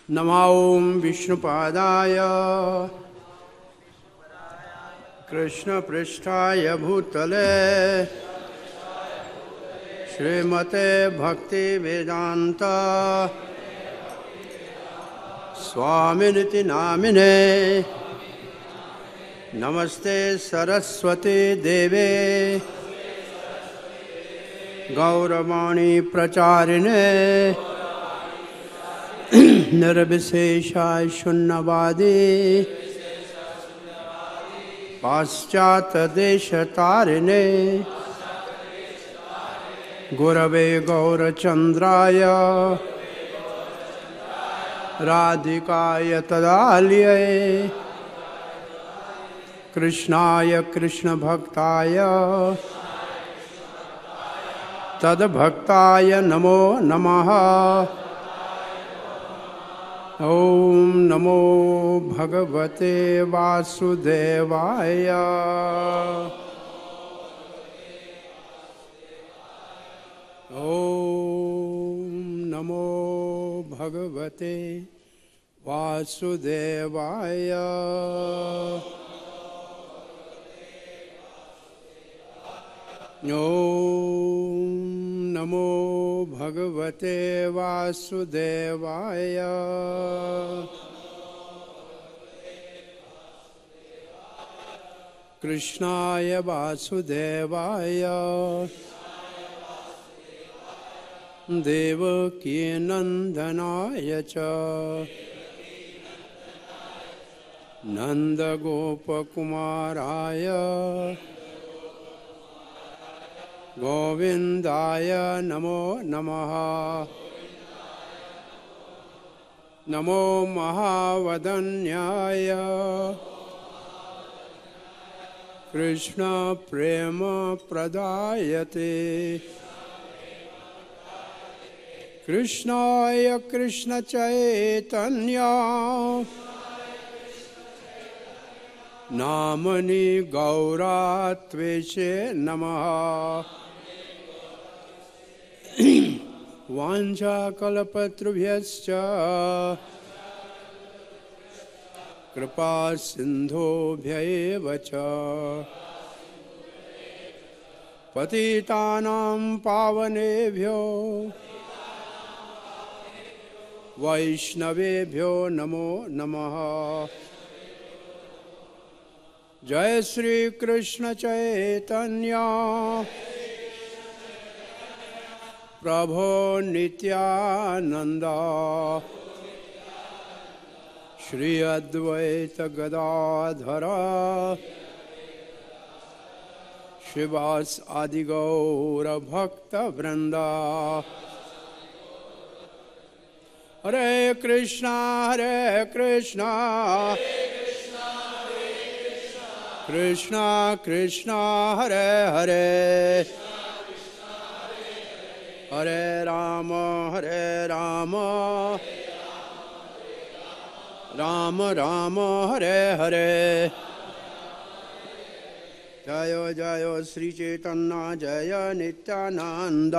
नमो ॐ विष्णुपादाय कृष्णपृष्ठाय भूतले श्रीमते भक्तिवेदान्त स्वामिनिति नामिने नमस्ते सरस्वती देवे गौरवाणी प्रचारिणे निर्विशेषाय शून्यवादी पाश्चात्य देश तारिणे गुरवे गौरचंद्राय राधिकाय तदालये कृष्णाय कृष्ण भक्ताय तद्भक्ताय नमो नमः। ओम नमो भगवते वासुदेवाय। ओम नमो भगवते वासुदेवाय। ओम नमो भगवते वासुदेवाय। कृष्णाय वासुदेवाय देवकी नंदनाय च नंदगोपकुमाराय गोविंदाय नमो नमः। नमो महावदन्याय कृष्ण प्रेम प्रदायते कृष्णाय कृष्ण चैतन्य नामनि गौरात्वेषे नमः। वाञ्छाकल्पतरुभ्यश्च कृपा सिन्धुभ्यैव च पतितानां पावनेभ्यो वैष्णवेभ्यो नमो नमः। जय श्री कृष्ण चैतन्य प्रभो नित्यानंद श्री अद्वैत गदाधर श्रीवास आदि गौर भक्त वृंदा। हरे कृष्णा कृष्णा कृष्णा हरे हरे हरे राम राम राम हरे हरे। जय जय श्री चैतन्य जय नित्यानंद।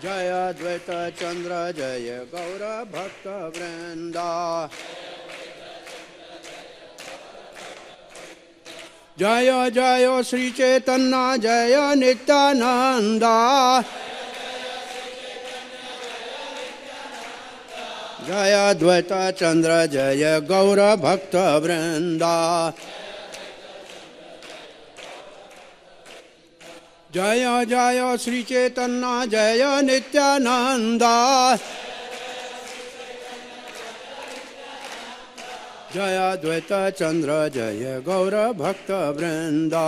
जय अद्वैत चंद्र जय गौर भक्त वृंदा। जय जय श्री चैतन्य जय नित्यानंद। जय अद्वैत चंद्र जय गौर भक्त वृंदा। जय जय श्री चैतन्य जय नित्यानंद। जय अद्वैत चंद्र जय गौर भक्त वृंदा।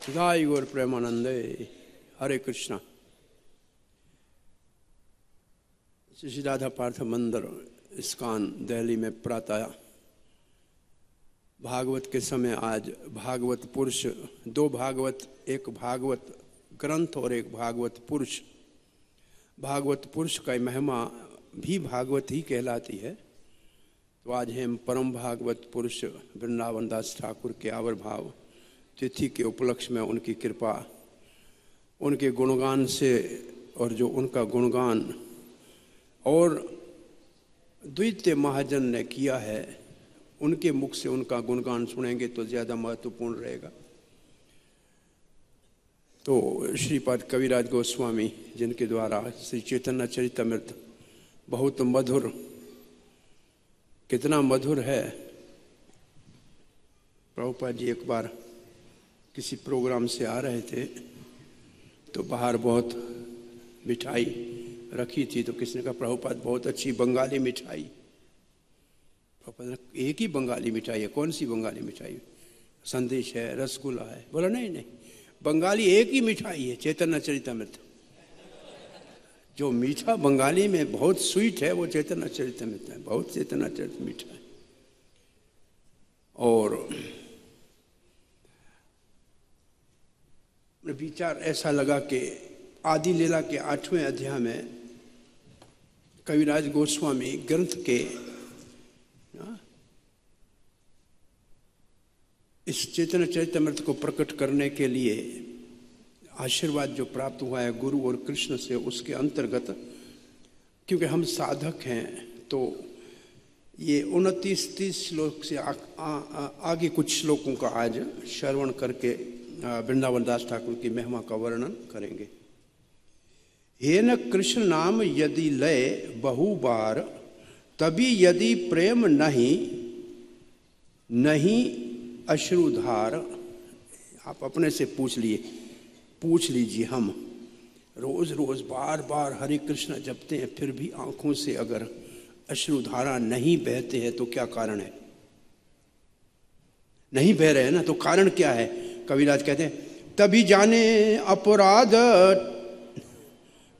जय गौर प्रेमानंदे। हरे कृष्णा। श्री राधा पार्थ मंदिर इस्कॉन दिल्ली में प्रातः भागवत के समय आज भागवत पुरुष, दो भागवत, एक भागवत ग्रंथ और एक भागवत पुरुष। भागवत पुरुष का महिमा भी भागवत ही कहलाती है। तो आज हम परम भागवत पुरुष वृंदावन दास ठाकुर के आविर्भाव तिथि के उपलक्ष्य में उनकी कृपा, उनके गुणगान से, और जो उनका गुणगान और द्वितीय महाजन ने किया है उनके मुख से उनका गुणगान सुनेंगे तो ज़्यादा महत्वपूर्ण रहेगा। तो श्रीपाद कविराज गोस्वामी जिनके द्वारा श्री चैतन्य चरितमृत बहुत मधुर, कितना मधुर है। प्रभुपाद जी एक बार किसी प्रोग्राम से आ रहे थे तो बाहर बहुत मिठाई रखी थी, तो किसने कहा प्रभुपाद बहुत अच्छी बंगाली मिठाई। प्रभुपाद ने एक ही बंगाली मिठाई है, कौन सी बंगाली मिठाई? संदेश है, रसगुल्ला है। बोला नहीं नहीं, बंगाली एक ही मिठाई है, चैतन्य चरितमृत। जो मीठा बंगाली में बहुत स्वीट है वो चैतन्य चरितमृत है, बहुत चैतन्य चरित मीठा है। और विचार ऐसा लगा कि आदि लीला के 8वें अध्याय में कविराज गोस्वामी ग्रंथ के इस चैतन्य चरितमृत को प्रकट करने के लिए आशीर्वाद जो प्राप्त हुआ है गुरु और कृष्ण से, उसके अंतर्गत, क्योंकि हम साधक हैं तो ये 29-30 श्लोक से आगे कुछ श्लोकों का आज श्रवण करके वृंदावन दास ठाकुर की महिमा का वर्णन करेंगे। हे न कृष्ण नाम यदि लय बहु बार, तभी यदि प्रेम नहीं नहीं अश्रुधार। आप अपने से पूछ लीजिए, हम रोज रोज बार बार हरे कृष्ण जपते हैं, फिर भी आंखों से अगर अश्रुधारा नहीं बहते हैं तो क्या कारण है? नहीं बह रहे हैं ना, तो कारण क्या है? कविराज कहते हैं तभी जाने अपराध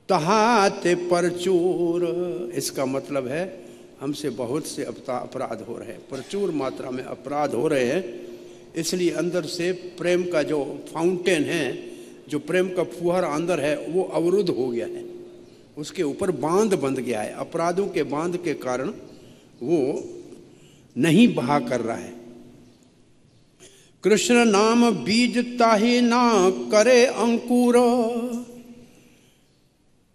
तहाते परचूर। इसका मतलब है हमसे बहुत से अपराध हो रहे हैं, प्रचुर मात्रा में अपराध हो रहे हैं, इसलिए अंदर से प्रेम का जो फाउंटेन है, जो प्रेम का फुहारा अंदर है वो अवरुद्ध हो गया है, उसके ऊपर बांध बंध गया है। अपराधों के बांध के कारण वो नहीं बहा कर रहा है। कृष्ण नाम बीज ताहि ना करे अंकुर।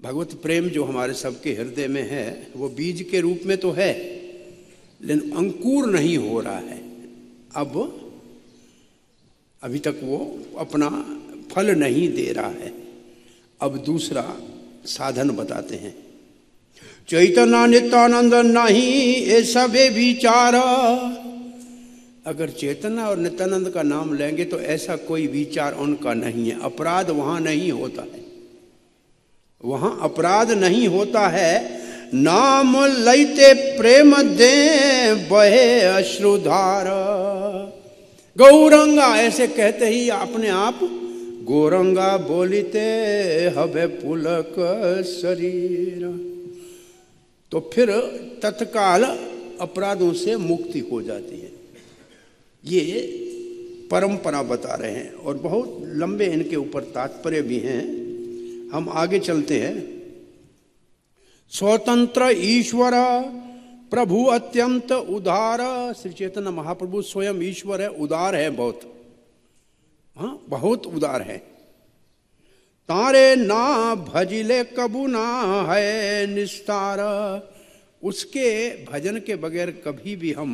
भगवत प्रेम जो हमारे सबके हृदय में है वो बीज के रूप में तो है, लेकिन अंकुर नहीं हो रहा है। अभी तक वो अपना फल नहीं दे रहा है। अब दूसरा साधन बताते हैं। चैतन्य नित्यानंद नहीं ये सबे विचार। अगर चैतन्य और नित्यानंद का नाम लेंगे तो ऐसा कोई विचार उनका नहीं है। अपराध वहां नहीं होता है, वहां अपराध नहीं होता है। नाम लैते प्रेम दे बहे अश्रुधार। गौरंगा ऐसे कहते ही अपने आप गोरंगा बोलिते हवे पुलक शरीर। तो फिर तत्काल अपराधों से मुक्ति हो जाती है। ये परंपरा बता रहे हैं और बहुत लंबे इनके ऊपर तात्पर्य भी हैं। हम आगे चलते हैं। स्वतंत्र ईश्वर प्रभु अत्यंत उदार। श्री चैतन्य महाप्रभु स्वयं ईश्वर है, उदार है बहुत, हाँ बहुत उदार है। तारे ना भजिले कबू ना है निस्तार। उसके भजन के बगैर कभी भी हम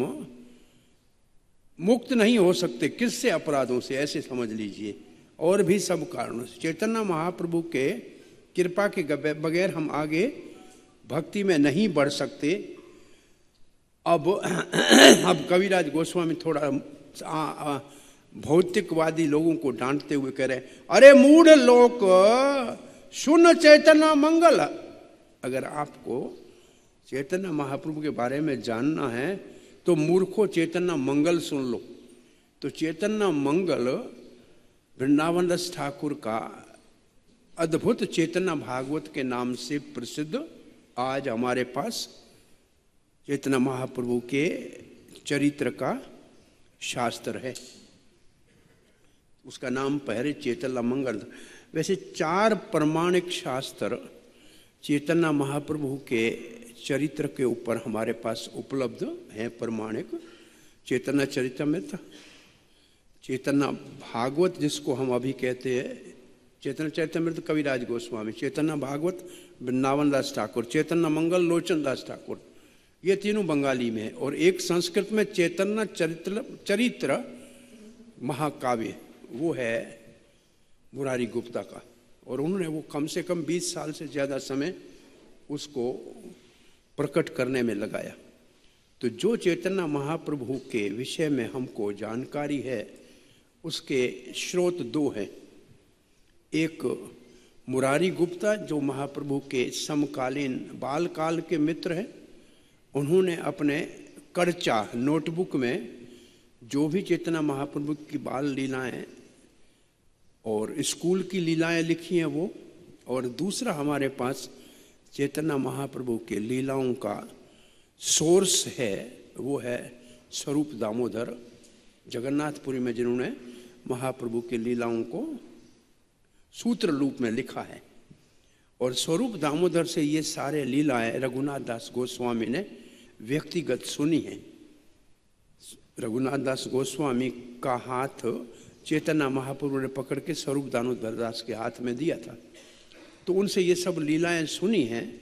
मुक्त नहीं हो सकते। किससे? अपराधों से, ऐसे समझ लीजिए, और भी सब कारणों से। चैतन्य महाप्रभु के कृपा के बगैर हम आगे भक्ति में नहीं बढ़ सकते। अब कविराज गोस्वामी थोड़ा भौतिकवादी लोगों को डांटते हुए कह रहे हैं, अरे मूढ़ लोक सुन चैतन्य मंगल। अगर आपको चैतन्य महाप्रभु के बारे में जानना है तो मूर्खों चैतन्य मंगल सुन लो। तो चैतन्य मंगल वृंदावन दास ठाकुर का अद्भुत चैतन्य भागवत के नाम से प्रसिद्ध आज हमारे पास चैतन्य महाप्रभु के चरित्र का शास्त्र है। उसका नाम पहले चैतन्य मंगल। वैसे 4 प्रमाणिक शास्त्र चैतन्य महाप्रभु के चरित्र के ऊपर हमारे पास उपलब्ध हैं। प्रमाणिक चैतन्य चरितमृत, चैतन्य भागवत जिसको हम अभी कहते हैं, चैतन्य चरितमृत कविराज गोस्वामी, चैतन्य भागवत वृंदावन दास ठाकुर, चैतन्य मंगल लोचन दास ठाकुर, ये तीनों बंगाली में है। और एक संस्कृत में चैतन्य चरित्र महाकाव्य, वो है मुरारी गुप्ता का, और उन्होंने वो कम से कम 20 साल से ज़्यादा समय उसको प्रकट करने में लगाया। तो जो चैतन्य महाप्रभु के विषय में हमको जानकारी है उसके स्रोत दो हैं। एक मुरारी गुप्ता जो महाप्रभु के समकालीन बाल काल के मित्र हैं, उन्होंने अपने कर्चा नोटबुक में जो भी चैतन्य महाप्रभु की बाल लीलाएं और स्कूल की लीलाएं लिखी हैं वो। और दूसरा हमारे पास चैतन्य महाप्रभु के लीलाओं का सोर्स है, वो है स्वरूप दामोदर जगन्नाथपुरी में, जिन्होंने महाप्रभु के लीलाओं को सूत्र रूप में लिखा है। और स्वरूप दामोदर से ये सारे लीलाएं रघुनाथ दास गोस्वामी ने व्यक्तिगत सुनी है। रघुनाथ दास गोस्वामी का हाथ चैतन्य महाप्रभु ने पकड़ के स्वरूप दामोदर दास के हाथ में दिया था, तो उनसे ये सब लीलाएं सुनी हैं।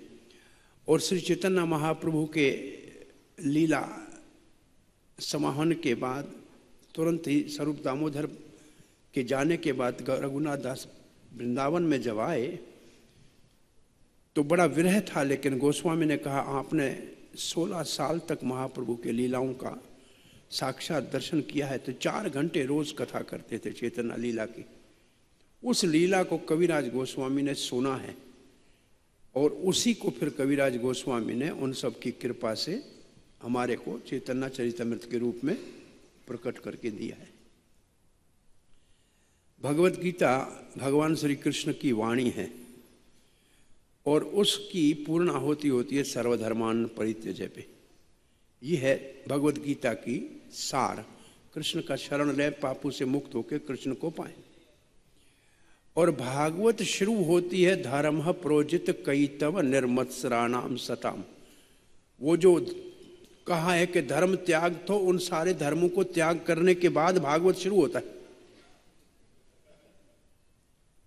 और श्री चैतन्य महाप्रभु के लीला समाहन के बाद तुरंत ही स्वरूप दामोदर के जाने के बाद रघुनाथ दास वृंदावन में जब आए तो बड़ा विरह था, लेकिन गोस्वामी ने कहा आपने 16 साल तक महाप्रभु के लीलाओं का साक्षात दर्शन किया है, तो 4 घंटे रोज कथा करते थे चैतन्य लीला की। उस लीला को कविराज गोस्वामी ने सुना है और उसी को फिर कविराज गोस्वामी ने उन सब की कृपा से हमारे को चैतन्य चरितमृत के रूप में प्रकट करके दिया है। भगवत गीता भगवान श्री कृष्ण की वाणी है और उसकी पूर्ण आहुति होती है सर्वधर्मान परित्यज्य पे। ये है भगवत गीता की सार। कृष्ण का शरण ले पापू से मुक्त होकर कृष्ण को पाए। और भागवत शुरू होती है धर्म प्रोजित कैतव निर्मत्सराणाम सताम। वो जो कहा है कि धर्म त्याग, तो उन सारे धर्मों को त्याग करने के बाद भागवत शुरू होता है।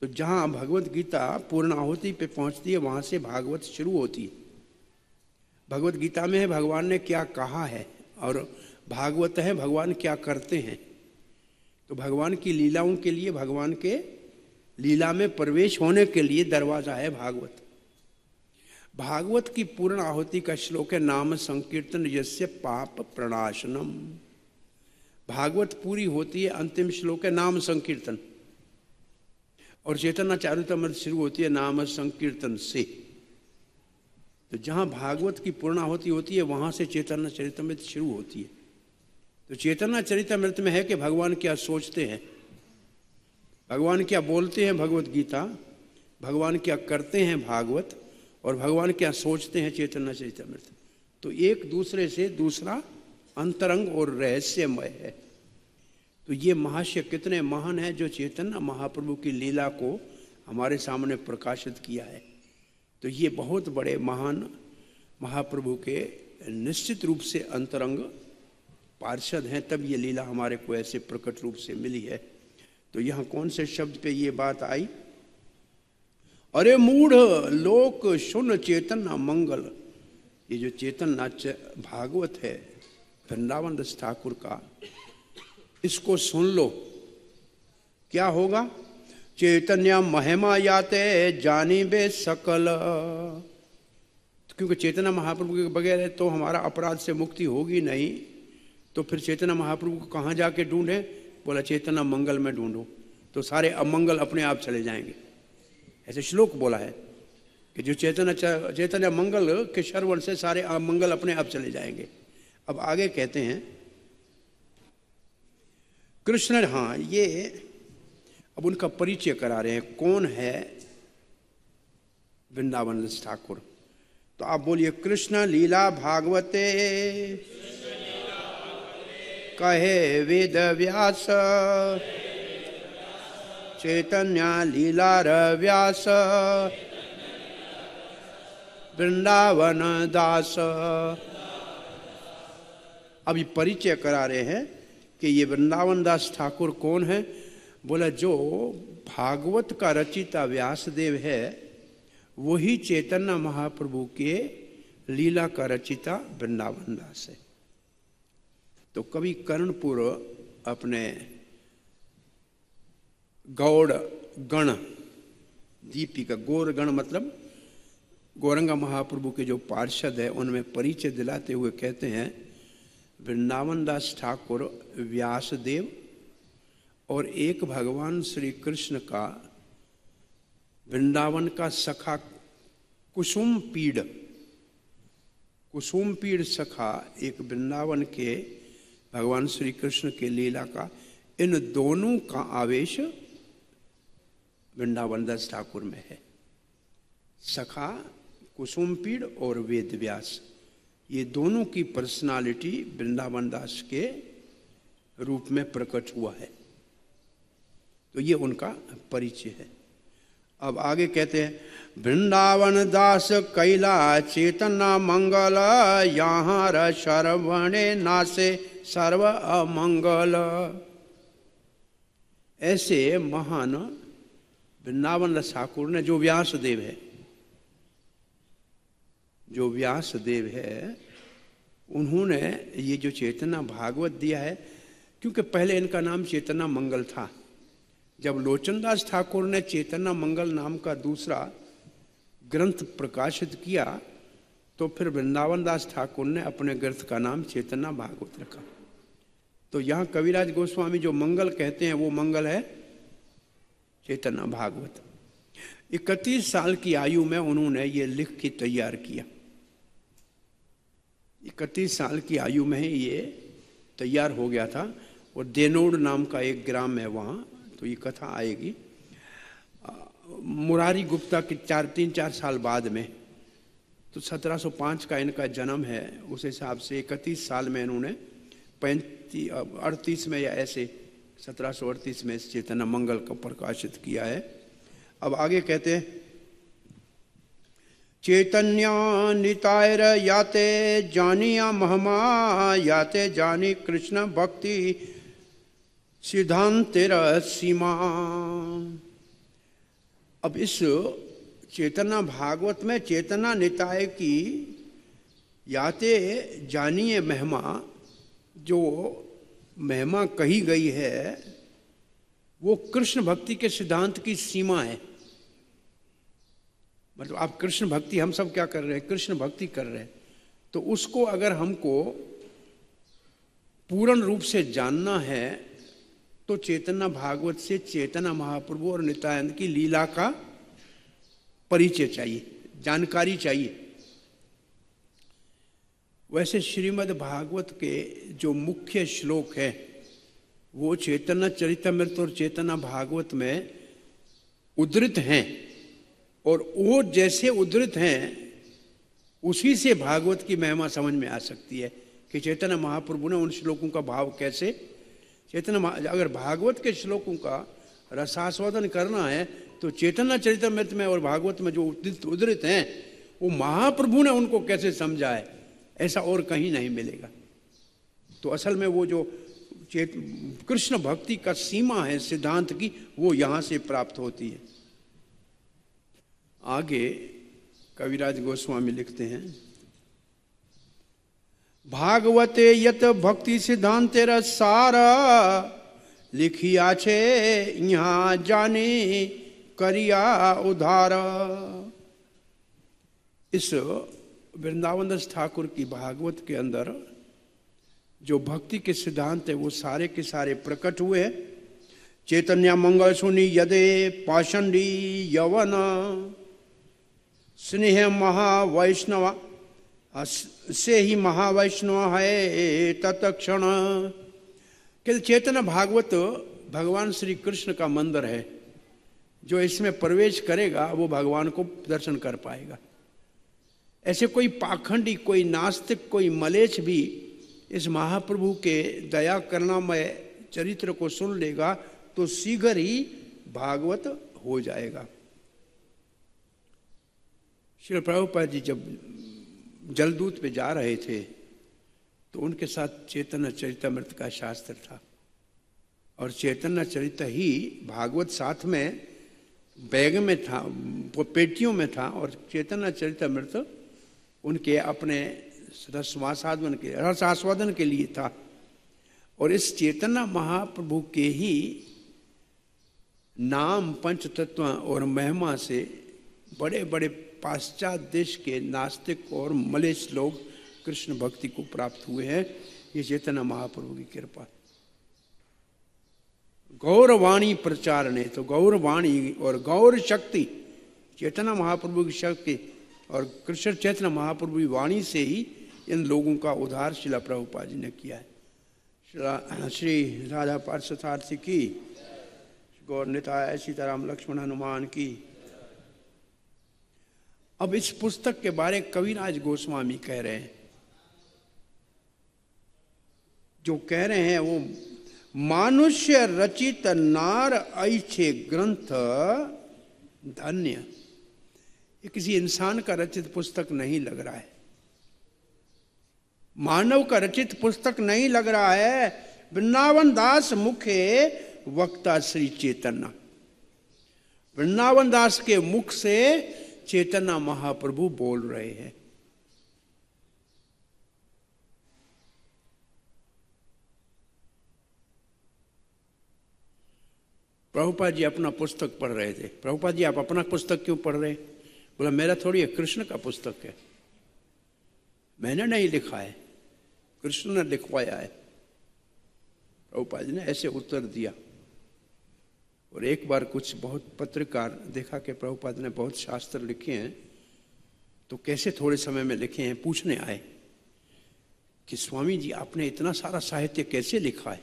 तो जहां भगवत गीता पूर्ण आहुति पे पहुंचती है वहां से भागवत शुरू होती है। भगवत गीता में है भगवान ने क्या कहा है, और भागवत है भगवान क्या करते हैं। तो भगवान की लीलाओं के लिए, भगवान के लीला में प्रवेश होने के लिए दरवाजा है भागवत। भागवत की पूर्ण आहुति का श्लोक है नाम संकीर्तन यस्य पाप प्रणाशनम। भागवत पूरी होती है, अंतिम श्लोक है नाम संकीर्तन। और चैतन्य चरितमृत शुरू होती है नाम संकीर्तन से। तो जहां भागवत की पूर्ण आहुति होती है वहां से चैतन्य चरितमृत शुरू होती है। तो चैतन्य चरितमृत में है कि भगवान क्या सोचते हैं, भगवान क्या बोलते हैं भगवत गीता, भगवान क्या करते हैं भागवत, और भगवान क्या सोचते हैं चैतन्य चरितमृत। तो एक दूसरे से दूसरा अंतरंग और रहस्यमय है। तो ये महाशय कितने महान है जो चैतन्य महाप्रभु की लीला को हमारे सामने प्रकाशित किया है। तो ये बहुत बड़े महान महाप्रभु के निश्चित रूप से अंतरंग पार्षद हैं, तब ये लीला हमारे को ऐसे प्रकट रूप से मिली है। तो यहाँ कौन से शब्द पे ये बात आई, अरे मूढ़ लोक सुन चैतन्य मंगल। ये जो चैतन्य भागवत है वृंदावन दास ठाकुर का, इसको सुन लो, क्या होगा। चैतन्य महिमा याते जानी बे सकल। क्योंकि चैतन्य महाप्रभु के बगैर है तो हमारा अपराध से मुक्ति होगी नहीं। तो फिर चैतन्य महाप्रभु को कहाँ जाके ढूंढे, बोला चैतन्य मंगल में ढूंढो, तो सारे अमंगल अपने आप चले जाएंगे। ऐसे श्लोक बोला है कि जो चैतन्य मंगल के श्रवण से सारे अमंगल अपने आप चले जाएंगे। अब आगे कहते हैं कृष्ण, हाँ ये अब उनका परिचय करा रहे हैं, कौन है वृंदावन दास ठाकुर। तो आप बोलिए कृष्ण लीला भागवते कहे वेद व्यास चैतन्य लीला व्यास वृंदावन दास। अभी परिचय करा रहे हैं कि ये वृंदावन दास ठाकुर कौन है? बोला जो भागवत का रचिता व्यासदेव है वही चैतन्य महाप्रभु के लीला का रचिता वृंदावन दास है। तो कवि कर्णपुर अपने गौड़ गण दीपिका, गौर गण मतलब गौरंगा महाप्रभु के जो पार्षद है उनमें परिचय दिलाते हुए कहते हैं वृंदावन दास ठाकुर व्यासदेव और एक भगवान श्री कृष्ण का वृंदावन का सखा कुसुम पीड़ सखा एक वृंदावन के भगवान श्री कृष्ण के लीला का, इन दोनों का आवेश वृंदावन दास ठाकुर में है। सखा कुसुम पीड़ और वेद व्यास, ये दोनों की पर्सनालिटी वृंदावन दास के रूप में प्रकट हुआ है। तो ये उनका परिचय है। अब आगे कहते हैं वृंदावन दास कैला चेतना मंगल, यहाँ श्रवणे नासे सर्व अमंगल। ऐसे महान वृंदावन दास ठाकुर ने, जो व्यासदेव है उन्होंने ये जो चेतना भागवत दिया है, क्योंकि पहले इनका नाम चेतना मंगल था। जब लोचनदास ठाकुर ने चेतना मंगल नाम का दूसरा ग्रंथ प्रकाशित किया तो फिर वृंदावन दास ठाकुर ने अपने ग्रंथ का नाम चेतना भागवत रखा। तो यहाँ कविराज गोस्वामी जो मंगल कहते हैं वो मंगल है चेतना भागवत। 31 साल की आयु में उन्होंने ये लिख के तैयार किया। 31 साल की आयु में ही ये तैयार हो गया था। और देनोड नाम का एक ग्राम है वहाँ, तो ये कथा आएगी। मुरारी गुप्ता के 3-4 साल बाद में, तो 1705 का इनका जन्म है। उस हिसाब से 31 साल में इन्होंने 38 में या ऐसे 1738 में चेतना मंगल को प्रकाशित किया है। अब आगे कहते हैं चैतन्य नितायर याते जानिया महमा, याते जानी कृष्ण भक्ति सिद्धांतेर सीमा। अब इस चेतना भागवत में चेतना निताय की याते जानिए महिमा, जो महिमा कही गई है वो कृष्ण भक्ति के सिद्धांत की सीमा है। मतलब आप कृष्ण भक्ति, हम सब क्या कर रहे हैं? कृष्ण भक्ति कर रहे हैं। तो उसको अगर हमको पूर्ण रूप से जानना है तो चेतना भागवत से चेतना महाप्रभु और नित्यानंद की लीला का परिचय चाहिए, जानकारी चाहिए। वैसे श्रीमद् भागवत के जो मुख्य श्लोक है वो चैतन्य चरितमृत और चेतना भागवत में उद्धृत हैं, और वो जैसे उद्धृत हैं उसी से भागवत की महिमा समझ में आ सकती है कि चैतन्य महाप्रभु ने उन श्लोकों का भाव कैसे। अगर भागवत के श्लोकों का रसास्वादन करना है तो चैतन्य चरितमृत में और भागवत में जो उद्धृत हैं वो महाप्रभु ने उनको कैसे समझा है, ऐसा और कहीं नहीं मिलेगा। तो असल में वो जो कृष्ण भक्ति का सीमा है सिद्धांत की, वो यहाँ से प्राप्त होती है। आगे कविराज गोस्वामी लिखते हैं भागवते यत भक्ति सिद्धांतेर सार, लिखिया छे यहाँ जाने करिया उधार। इस वृंदावन दास ठाकुर की भागवत के अंदर जो भक्ति के सिद्धांत है वो सारे के सारे प्रकट हुए। चैतन्य मंगल सुनी यदे पाषंडी यवन, स्नेह महावैष्णव से ही महावैष्णव है तत्क्षण। कि चैतन्य भागवत भगवान श्री कृष्ण का मंदिर है, जो इसमें प्रवेश करेगा वो भगवान को दर्शन कर पाएगा। ऐसे कोई पाखंडी, कोई नास्तिक, कोई मलेच्छ भी इस महाप्रभु के दया करुणामय चरित्र को सुन लेगा तो शीघ्र ही भागवत हो जाएगा। श्री प्रभुपाद जी जब जलदूत पे जा रहे थे तो उनके साथ चैतन्य चरितमृत का शास्त्र था। और चैतन्य चरित ही भागवत साथ में बैग में था, पेटियों में था, और चैतन्य चरितमृत उनके अपने रस आस्वादन के लिए था। और इस चैतन्य महाप्रभु के ही नाम, पंच तत्व और महिमा से बड़े बड़े पाश्चात्य देश के नास्तिक और मलेच्छ लोग कृष्ण भक्ति को प्राप्त हुए हैं। ये चैतन्य महाप्रभु की कृपा। गौरवाणी प्रचारणे, तो गौरवाणी और गौर शक्ति, चैतन्य महाप्रभु की शक्ति और कृष्ण चैतन्य महाप्रभु की वाणी से ही इन लोगों का उद्धार शिला प्रभुपाद जी ने किया है। श्री राधा पार्षदार्थी की, गौर निताय सीताराम लक्ष्मण हनुमान की। अब इस पुस्तक के बारे कविराज गोस्वामी कह रहे हैं, जो कह रहे हैं वो मानुष्य रचित नार ऐछे ग्रंथ धन्य। ये किसी इंसान का रचित पुस्तक नहीं लग रहा है, मानव का रचित पुस्तक नहीं लग रहा है। वृंदावन दास मुखे वक्ता श्री चैतन्य, वृंदावन दास के मुख से चैतन्य महाप्रभु बोल रहे हैं। प्रभुपाद जी अपना पुस्तक पढ़ रहे थे। प्रभुपाद जी आप अपना पुस्तक क्यों पढ़ रहे? बोला मेरा थोड़ी है, कृष्ण का पुस्तक है, मैंने नहीं लिखा है, कृष्ण ने लिखवाया है। प्रभुपाद जी ने ऐसे उत्तर दिया। और एक बार कुछ बहुत पत्रकार देखा कि प्रभुपाद ने बहुत शास्त्र लिखे हैं, तो कैसे थोड़े समय में लिखे हैं, पूछने आए कि स्वामी जी आपने इतना सारा साहित्य कैसे लिखा है?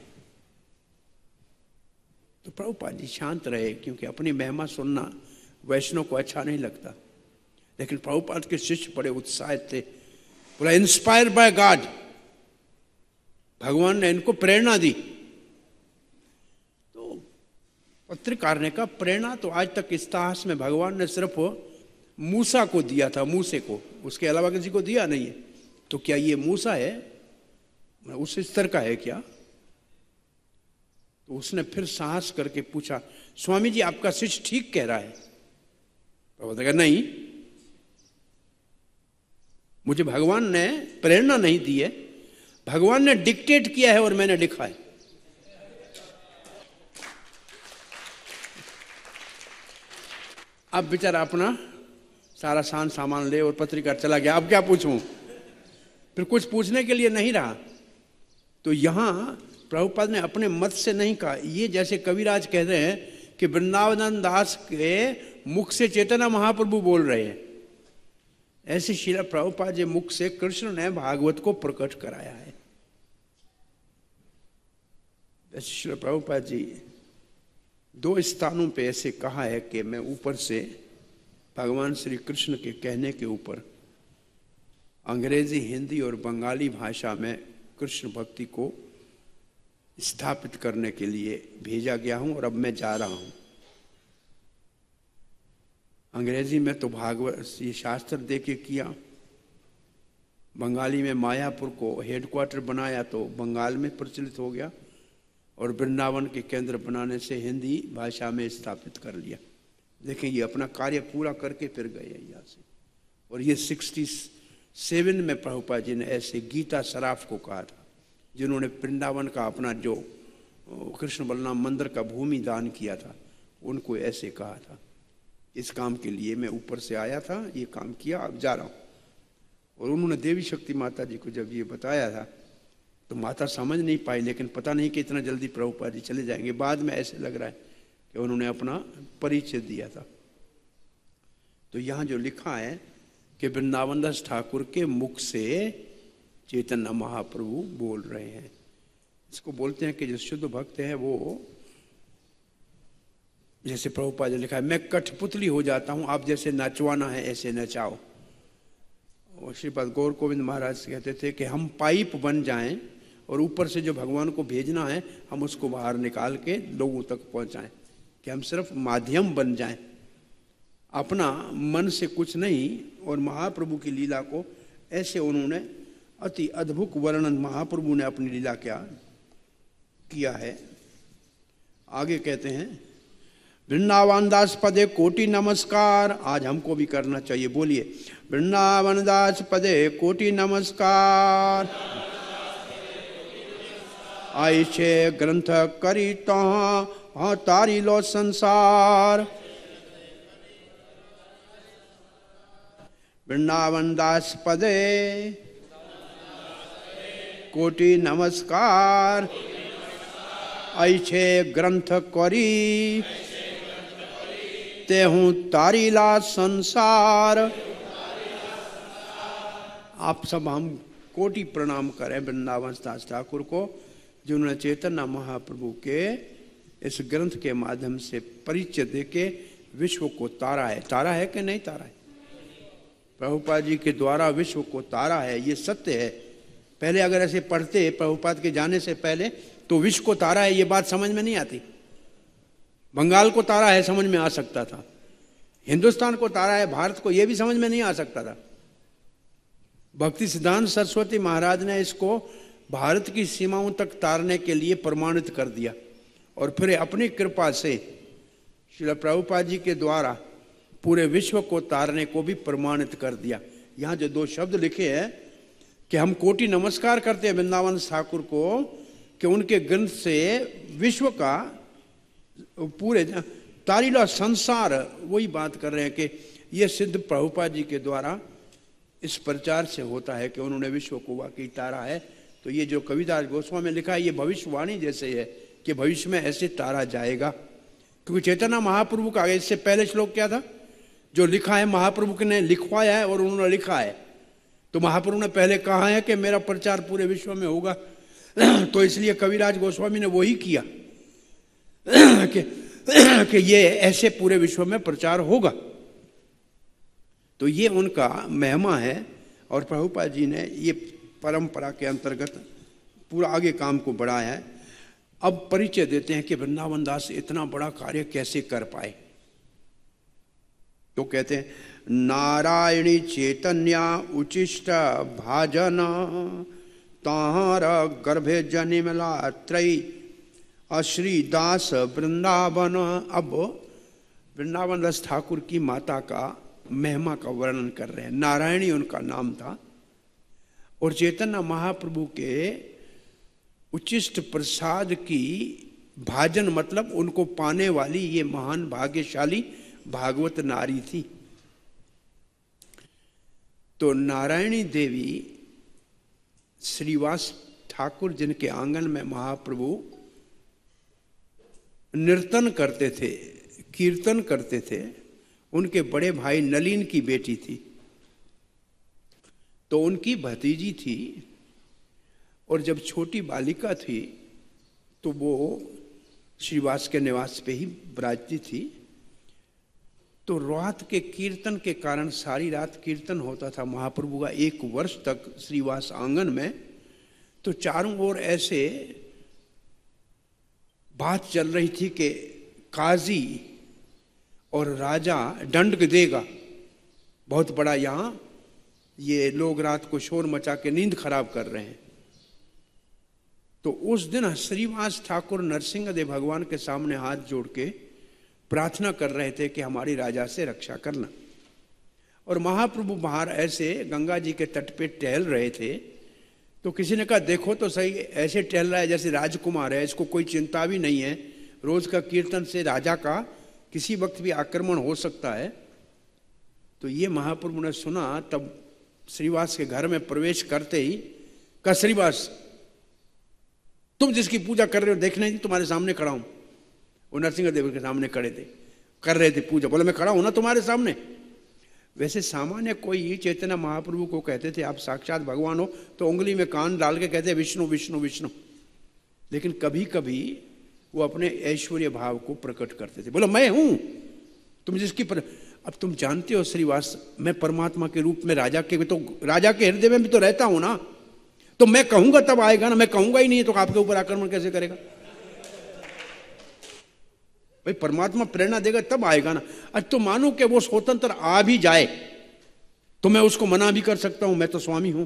तो प्रभुपाद जी शांत रहे, क्योंकि अपनी महिमा सुनना वैष्णव को अच्छा नहीं लगता। लेकिन प्रभुपाद के शिष्य बड़े उत्साहित थे। बोला इंस्पायर्ड बाय गॉड, भगवान ने इनको प्रेरणा दी। तो पत्रकार ने कहा प्रेरणा तो आज तक इतिहास में भगवान ने सिर्फ मूसा को दिया था, मूसे को, उसके अलावा किसी को दिया नहीं है। तो क्या ये मूसा है, उस स्तर का है क्या? तो उसने फिर साहस करके पूछा स्वामी जी आपका शिष्य ठीक कह रहा है? तो कहा नहीं, मुझे भगवान ने प्रेरणा नहीं दी है, भगवान ने डिक्टेट किया है और मैंने लिखा है। अब बेचारा अपना सारा सामान ले और पत्रिका चला गया। अब क्या पूछूं? फिर कुछ पूछने के लिए नहीं रहा। तो यहां प्रभुपाद ने अपने मत से नहीं कहा, ये जैसे कविराज कह रहे हैं कि वृंदावन दास के मुख से चैतन्य महाप्रभु बोल रहे हैं, ऐसे श्रील प्रभुपाद जी मुख से कृष्ण ने भागवत को प्रकट कराया है। ऐसे श्रील प्रभुपाद जी दो स्थानों पे ऐसे कहा है कि मैं ऊपर से भगवान श्री कृष्ण के कहने के ऊपर अंग्रेजी, हिंदी और बंगाली भाषा में कृष्ण भक्ति को स्थापित करने के लिए भेजा गया हूं और अब मैं जा रहा हूं। अंग्रेजी में तो भागवत ये शास्त्र दे के किया, बंगाली में मायापुर को हेडक्वार्टर बनाया तो बंगाल में प्रचलित हो गया, और वृंदावन के केंद्र बनाने से हिंदी भाषा में स्थापित कर लिया। देखें ये अपना कार्य पूरा करके फिर गए यहाँ से। और ये 67 में प्रभुपाद जी ने ऐसे गीता सराफ को कहा था, जिन्होंने वृंदावन का अपना जो कृष्ण बलराम मंदिर का भूमि दान किया था, उनको ऐसे कहा था इस काम के लिए मैं ऊपर से आया था, ये काम किया, अब जा रहा हूँ। और उन्होंने देवी शक्ति माता जी को जब ये बताया था तो माता समझ नहीं पाई, लेकिन पता नहीं कि इतना जल्दी प्रभुपाद जी चले जाएंगे। बाद में ऐसे लग रहा है कि उन्होंने अपना परिचय दिया था। तो यहाँ जो लिखा है कि वृंदावन दास ठाकुर के मुख से चैतन्य महाप्रभु बोल रहे हैं, इसको बोलते हैं कि जो शुद्ध भक्त है वो, जैसे प्रभुपाद जी लिखा है, मैं कठपुतली हो जाता हूँ, आप जैसे नचवाना है ऐसे नचाओ। और श्रीपाद गौर गोविंद महाराज कहते थे कि हम पाइप बन जाएं और ऊपर से जो भगवान को भेजना है हम उसको बाहर निकाल के लोगों तक पहुंचाएं, कि हम सिर्फ माध्यम बन जाएं, अपना मन से कुछ नहीं। और महाप्रभु की लीला को ऐसे उन्होंने अति अद्भुत वर्णन महाप्रभु ने अपनी लीला क्या किया है। आगे कहते हैं, वृंदावन दास पदे कोटि नमस्कार। आज हमको भी करना चाहिए, बोलिए, वृंदावन दास पदे कोटि नमस्कार। आइछे ग्रंथ करी तहाँ तारी लो संसार। वृंदावन दास पदे कोटि नमस्कार। आइछे ग्रंथ करी तेहूँ तारीला संसार। आप सब हम कोटि प्रणाम करें वृंदावन दास ठाकुर को, जिन्होंने चैतन्य महाप्रभु के इस ग्रंथ के माध्यम से परिचय देके विश्व को तारा है। तारा है कि नहीं तारा है? प्रभुपाद जी के द्वारा विश्व को तारा है, ये सत्य है। पहले अगर ऐसे पढ़ते प्रभुपाद के जाने से पहले तो विश्व को तारा है ये बात समझ में नहीं आती। बंगाल को तारा है समझ में आ सकता था, हिंदुस्तान को तारा है, भारत को यह भी समझ में नहीं आ सकता था। भक्ति सिद्धांत सरस्वती महाराज ने इसको भारत की सीमाओं तक तारने के लिए प्रमाणित कर दिया और फिर अपनी कृपा से श्रील प्रभुपाद जी के द्वारा पूरे विश्व को तारने को भी प्रमाणित कर दिया। यहाँ जो दो शब्द लिखे हैं कि हम कोटि नमस्कार करते हैं वृंदावन ठाकुर को कि उनके ग्रंथ से विश्व का पूरे तारीला संसार, वही बात कर रहे हैं कि ये सिद्ध प्रभुपाद जी के द्वारा इस प्रचार से होता है कि उन्होंने विश्व को वाकई तारा है। तो ये जो कविदास गोस्वामी में लिखा है ये भविष्यवाणी जैसे है कि भविष्य में ऐसे तारा जाएगा। क्योंकि चैतन्य महाप्रभु का इससे पहले श्लोक क्या था जो लिखा है, महाप्रभु ने लिखवाया है और उन्होंने लिखा है। तो महाप्रभु ने पहले कहा है कि मेरा प्रचार पूरे विश्व में होगा, तो इसलिए कविराज गोस्वामी ने वही किया कि ये ऐसे पूरे विश्व में प्रचार होगा। तो ये उनका महिमा है और प्रभुपाद जी ने ये परंपरा के अंतर्गत पूरा आगे काम को बढ़ाया है। अब परिचय देते हैं कि वृंदावन दास इतना बड़ा कार्य कैसे कर पाए। तो कहते हैं, नारायणी चैतन्या उचिष्ट भाजन ताहर गर्भे जनिमला त्रयी अश्री दास वृंदावन। अब वृंदावन दास ठाकुर की माता का महिमा का वर्णन कर रहे हैं। नारायणी उनका नाम था और चैतन्य महाप्रभु के उचिष्ट प्रसाद की भाजन मतलब उनको पाने वाली ये महान भाग्यशाली भागवत नारी थी। तो नारायणी देवी श्रीवास ठाकुर जिनके आंगन में महाप्रभु नृतन करते थे, कीर्तन करते थे, उनके बड़े भाई नलीन की बेटी थी। तो उनकी भतीजी थी और जब छोटी बालिका थी तो वो श्रीवास के निवास पे ही विराजती थी। तो रात के कीर्तन के कारण सारी रात कीर्तन होता था महाप्रभु का 1 वर्ष तक श्रीवास आंगन में। तो चारों ओर ऐसे बात चल रही थी कि काजी और राजा दंड देगा, बहुत बड़ा यहाँ ये लोग रात को शोर मचा के नींद खराब कर रहे हैं। तो उस दिन श्रीवास ठाकुर नरसिंहदेव भगवान के सामने हाथ जोड़ के प्रार्थना कर रहे थे कि हमारी राजा से रक्षा करना। और महाप्रभु बाहर ऐसे गंगा जी के तट पे टहल रहे थे। तो किसी ने कहा देखो तो सही, ऐसे टहल रहा है जैसे राजकुमार है, इसको कोई चिंता भी नहीं है, रोज का कीर्तन से राजा का किसी वक्त भी आक्रमण हो सकता है। तो ये महाप्रभु ने सुना, तब श्रीवास के घर में प्रवेश करते ही कहा, श्रीवास तुम जिसकी पूजा कर रहे हो देखने नहीं, तुम्हारे सामने खड़ा हूं। वो नरसिंहदेव के सामने खड़े थे, कर रहे थे पूजा। बोले मैं खड़ा हूं ना तुम्हारे सामने। वैसे सामान्य कोई चैतन्य महाप्रभु को कहते थे आप साक्षात भगवान हो तो उंगली में कान डाल के कहते विष्णु विष्णु विष्णु। लेकिन कभी कभी वो अपने ऐश्वर्य भाव को प्रकट करते थे, बोलो मैं हूं तुम जिसकी अब तुम जानते हो श्रीवास, मैं परमात्मा के रूप में राजा के हृदय में भी तो रहता हूं ना। तो मैं कहूंगा तब आएगा ना, मैं कहूंगा ही नहीं तो आपके ऊपर आक्रमण कैसे करेगा? भाई परमात्मा प्रेरणा देगा तब आएगा ना। आज तो मानो कि वो स्वतंत्र आ भी जाए तो मैं उसको मना भी कर सकता हूं, मैं तो स्वामी हूं।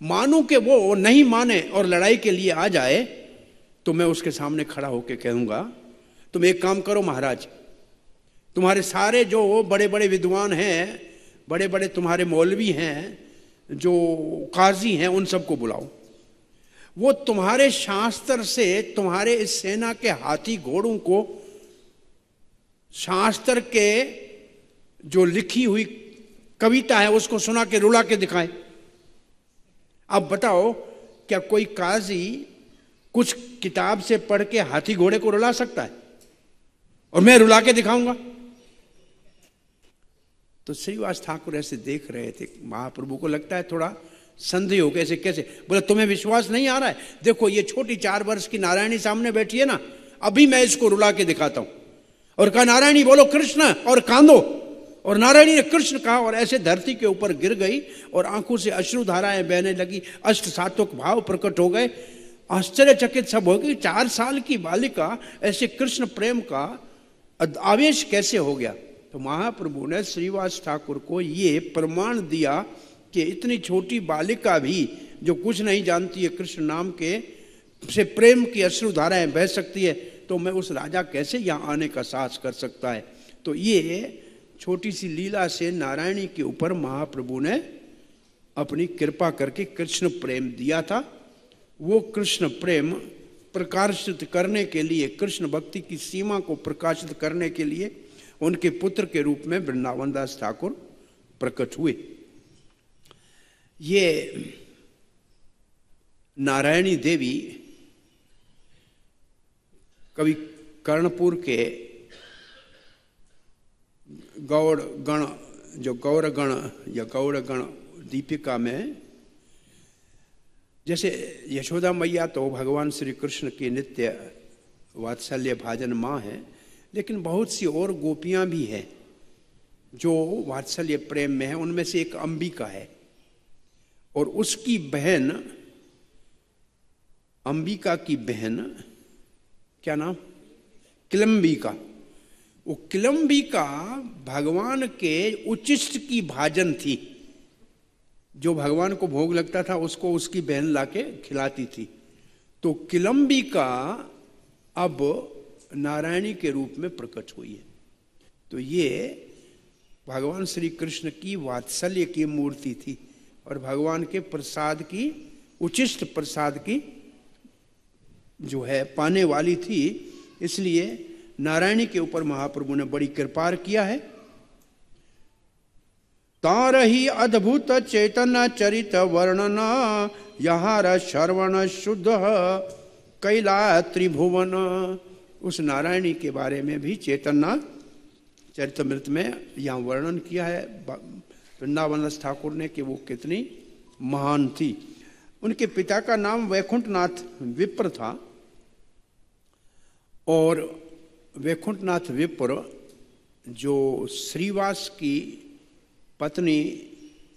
मानो कि वो नहीं माने और लड़ाई के लिए आ जाए तो मैं उसके सामने खड़ा होकर कहूँगा तुम एक काम करो महाराज, तुम्हारे सारे जो बड़े बड़े विद्वान हैं, बड़े बड़े तुम्हारे मौलवी हैं, जो काजी हैं, उन सबको बुलाओ। वो तुम्हारे शास्त्र से तुम्हारे इस सेना के हाथी घोड़ों को शास्त्र के जो लिखी हुई कविता है उसको सुना के रुला के दिखाएं। अब बताओ, क्या कोई काजी कुछ किताब से पढ़ के हाथी घोड़े को रुला सकता है? और मैं रुला के दिखाऊंगा? तो श्रीवास ठाकुर ऐसे देख रहे थे। महाप्रभु को लगता है थोड़ा संदेह हो, कैसे कैसे? बोला तुम्हें विश्वास नहीं आ रहा है? देखो ये छोटी 4 वर्ष की नारायणी सामने बैठी है ना, अभी मैं इसको रुला के दिखाता हूं। और कहा नारायणी बोलो कृष्ण और कांदो। और नारायणी ने कृष्ण कहा और ऐसे धरती के ऊपर गिर गई और आंखों से अश्रुधाराएं बहने लगी, अष्ट सात्विक भाव प्रकट हो गए। आश्चर्यचकित सब हो गई, 4 साल की बालिका ऐसे कृष्ण प्रेम का आवेश कैसे हो गया? तो महाप्रभु ने श्रीवास ठाकुर को ये प्रमाण दिया कि इतनी छोटी बालिका भी जो कुछ नहीं जानती है, कृष्ण नाम के से प्रेम की अश्रुधाराएं बह सकती है, तो मैं उस राजा कैसे यहाँ आने का साहस कर सकता है? तो ये छोटी सी लीला से नारायणी के ऊपर महाप्रभु ने अपनी कृपा करके कृष्ण प्रेम दिया था। वो कृष्ण प्रेम प्रकाशित करने के लिए, कृष्ण भक्ति की सीमा को प्रकाशित करने के लिए उनके पुत्र के रूप में वृंदावन दास ठाकुर प्रकट हुए। ये नारायणी देवी कवि कर्णपुर के गौड़ गण, जो गौर गण या गौड़ गण दीपिका में, जैसे यशोदा मैया तो भगवान श्री कृष्ण की नित्य वात्सल्य भाजन माँ है, लेकिन बहुत सी और गोपियां भी हैं जो वात्सल्य प्रेम में है। उनमें से एक अंबिका है और उसकी बहन, अंबिका की बहन, क्या नाम? किलम्बिका। वो किलम्बिका भगवान के उच्चिष्ट की भाजन थी। जो भगवान को भोग लगता था उसको उसकी बहन लाके खिलाती थी। तो किलम्बिका अब नारायणी के रूप में प्रकट हुई है। तो ये भगवान श्री कृष्ण की वात्सल्य की मूर्ति थी और भगवान के प्रसाद की, उचिष्ट प्रसाद की जो है पाने वाली थी। इसलिए नारायणी के ऊपर महाप्रभु ने बड़ी कृपा किया है। तारही अद्भुत चैतन्य चरित वर्णन, यहार श्रवण शुद्ध कैला त्रिभुवन। उस नारायणी के बारे में भी चैतन्य चरितमृत में यहाँ वर्णन किया है वृंदावन दास ठाकुर ने कि वो कितनी महान थी। उनके पिता का नाम वैकुंठनाथ विप्र था और वैकुंठनाथ विप्र जो श्रीवास की पत्नी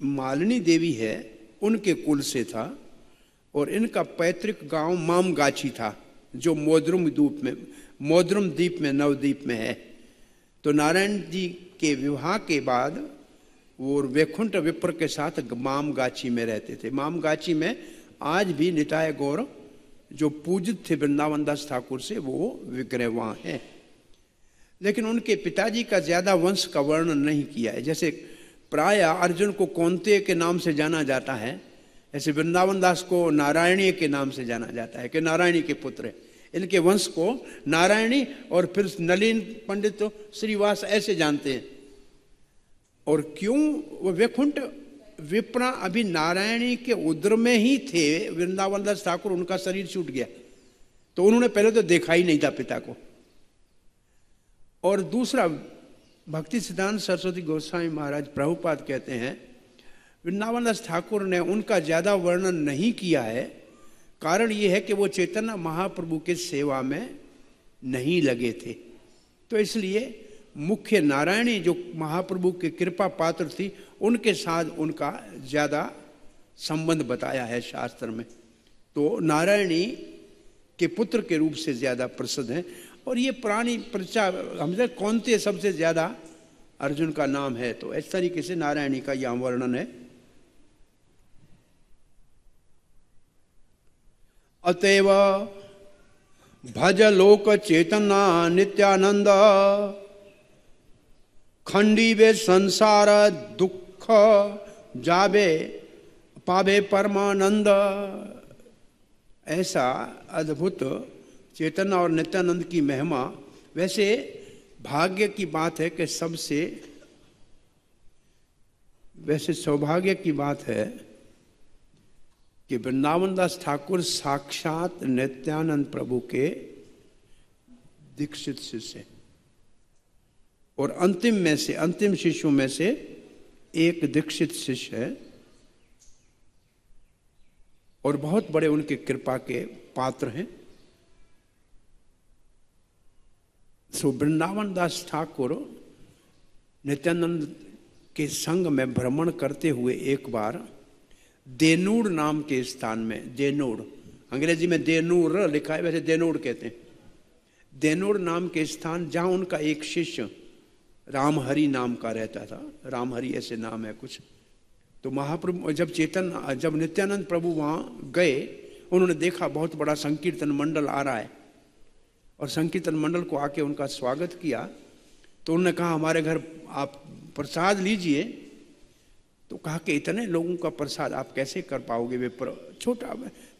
मालिनी देवी है उनके कुल से था और इनका पैतृक गांव मामगाछी था जो मोद्रुम द्वीप में नवद्वीप में है। तो नारायण जी के विवाह के बाद वो वैकुंठ विप्र के साथ मामगाछी में रहते थे। मामगाछी में आज भी निताय गौर जो पूजित थे वृंदावन दास ठाकुर से, वो विग्रह वहाँ है। लेकिन उनके पिताजी का ज्यादा वंश का वर्णन नहीं किया है। जैसे प्राय अर्जुन को कौंतेय के नाम से जाना जाता है, ऐसे वृंदावन दास को नारायणी के नाम से जाना जाता है कि नारायणी के पुत्र है। इनके वंश को नारायणी और फिर नलिन पंडित तो श्रीवास ऐसे जानते हैं। और क्यों? वो वैकुंठ विप्रा अभी नारायणी के उदर में ही थे। वृंदावन दास ठाकुर, उनका शरीर छूट गया तो उन्होंने पहले तो देखा ही नहीं था पिता को। और दूसरा, भक्ति सिद्धांत सरस्वती गोस्वामी महाराज प्रभुपाद कहते हैं वृंदावन दास ठाकुर ने उनका ज्यादा वर्णन नहीं किया है। कारण ये है कि वो चैतन्य महाप्रभु के सेवा में नहीं लगे थे। तो इसलिए मुख्य नारायणी जो महाप्रभु के कृपा पात्र थी उनके साथ उनका ज्यादा संबंध बताया है शास्त्र में। तो नारायणी के पुत्र के रूप से ज्यादा प्रसिद्ध है। और ये पुरानी प्रचा हमसे कौनते सबसे ज्यादा अर्जुन का नाम है। तो इस तरीके से नारायणी का यहाँ वर्णन है। अतएव भज लोक चेतना नित्यानंद, खंडी वे संसार दुख जावे पावे परमानंद। ऐसा अद्भुत चेतना और नित्यानंद की महिमा। वैसे भाग्य की बात है कि सबसे, वैसे सौभाग्य की बात है कि वृंदावन दास ठाकुर साक्षात नित्यानंद प्रभु के दीक्षित शिष्य और अंतिम में से, अंतिम शिष्यों में से एक दीक्षित शिष्य है और बहुत बड़े उनके कृपा के पात्र हैं। सो वृंदावन दास ठाकुर नित्यानंद के संग में भ्रमण करते हुए एक बार देनूर नाम के स्थान में, देनूर अंग्रेजी में देनूर लिखा है, वैसे देनूर कहते हैं, देनूर नाम के स्थान, जहां उनका एक शिष्य रामहरि नाम का रहता था, रामहरि ऐसे नाम है कुछ। तो महाप्रभु जब नित्यानंद प्रभु वहां गए, उन्होंने देखा बहुत बड़ा संकीर्तन मंडल आ रहा है और संकीर्तन मंडल को आके उनका स्वागत किया। तो उन्होंने कहा हमारे घर आप प्रसाद लीजिए। तो कहा कि इतने लोगों का प्रसाद आप कैसे कर पाओगे, वे छोटा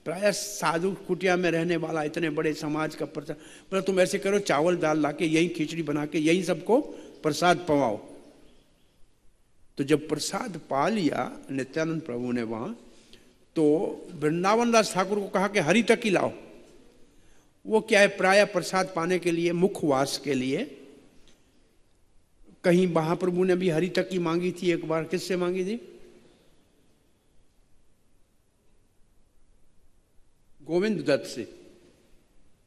प्राय साधु कुटिया में रहने वाला इतने बड़े समाज का प्रसाद, पर तुम ऐसे करो चावल दाल ला के यही खिचड़ी बना के यही सबको प्रसाद पवाओ। तो जब प्रसाद पा लिया नित्यानंद प्रभु ने वहां, तो वृंदावन दास ठाकुर को कहा कि हरि तक ही लाओ। वो क्या है, प्राय प्रसाद पाने के लिए, मुखवास के लिए, कहीं महाप्रभु ने भी हरि तक की मांगी थी एक बार। किससे मांगी थी? गोविंद दत्त से।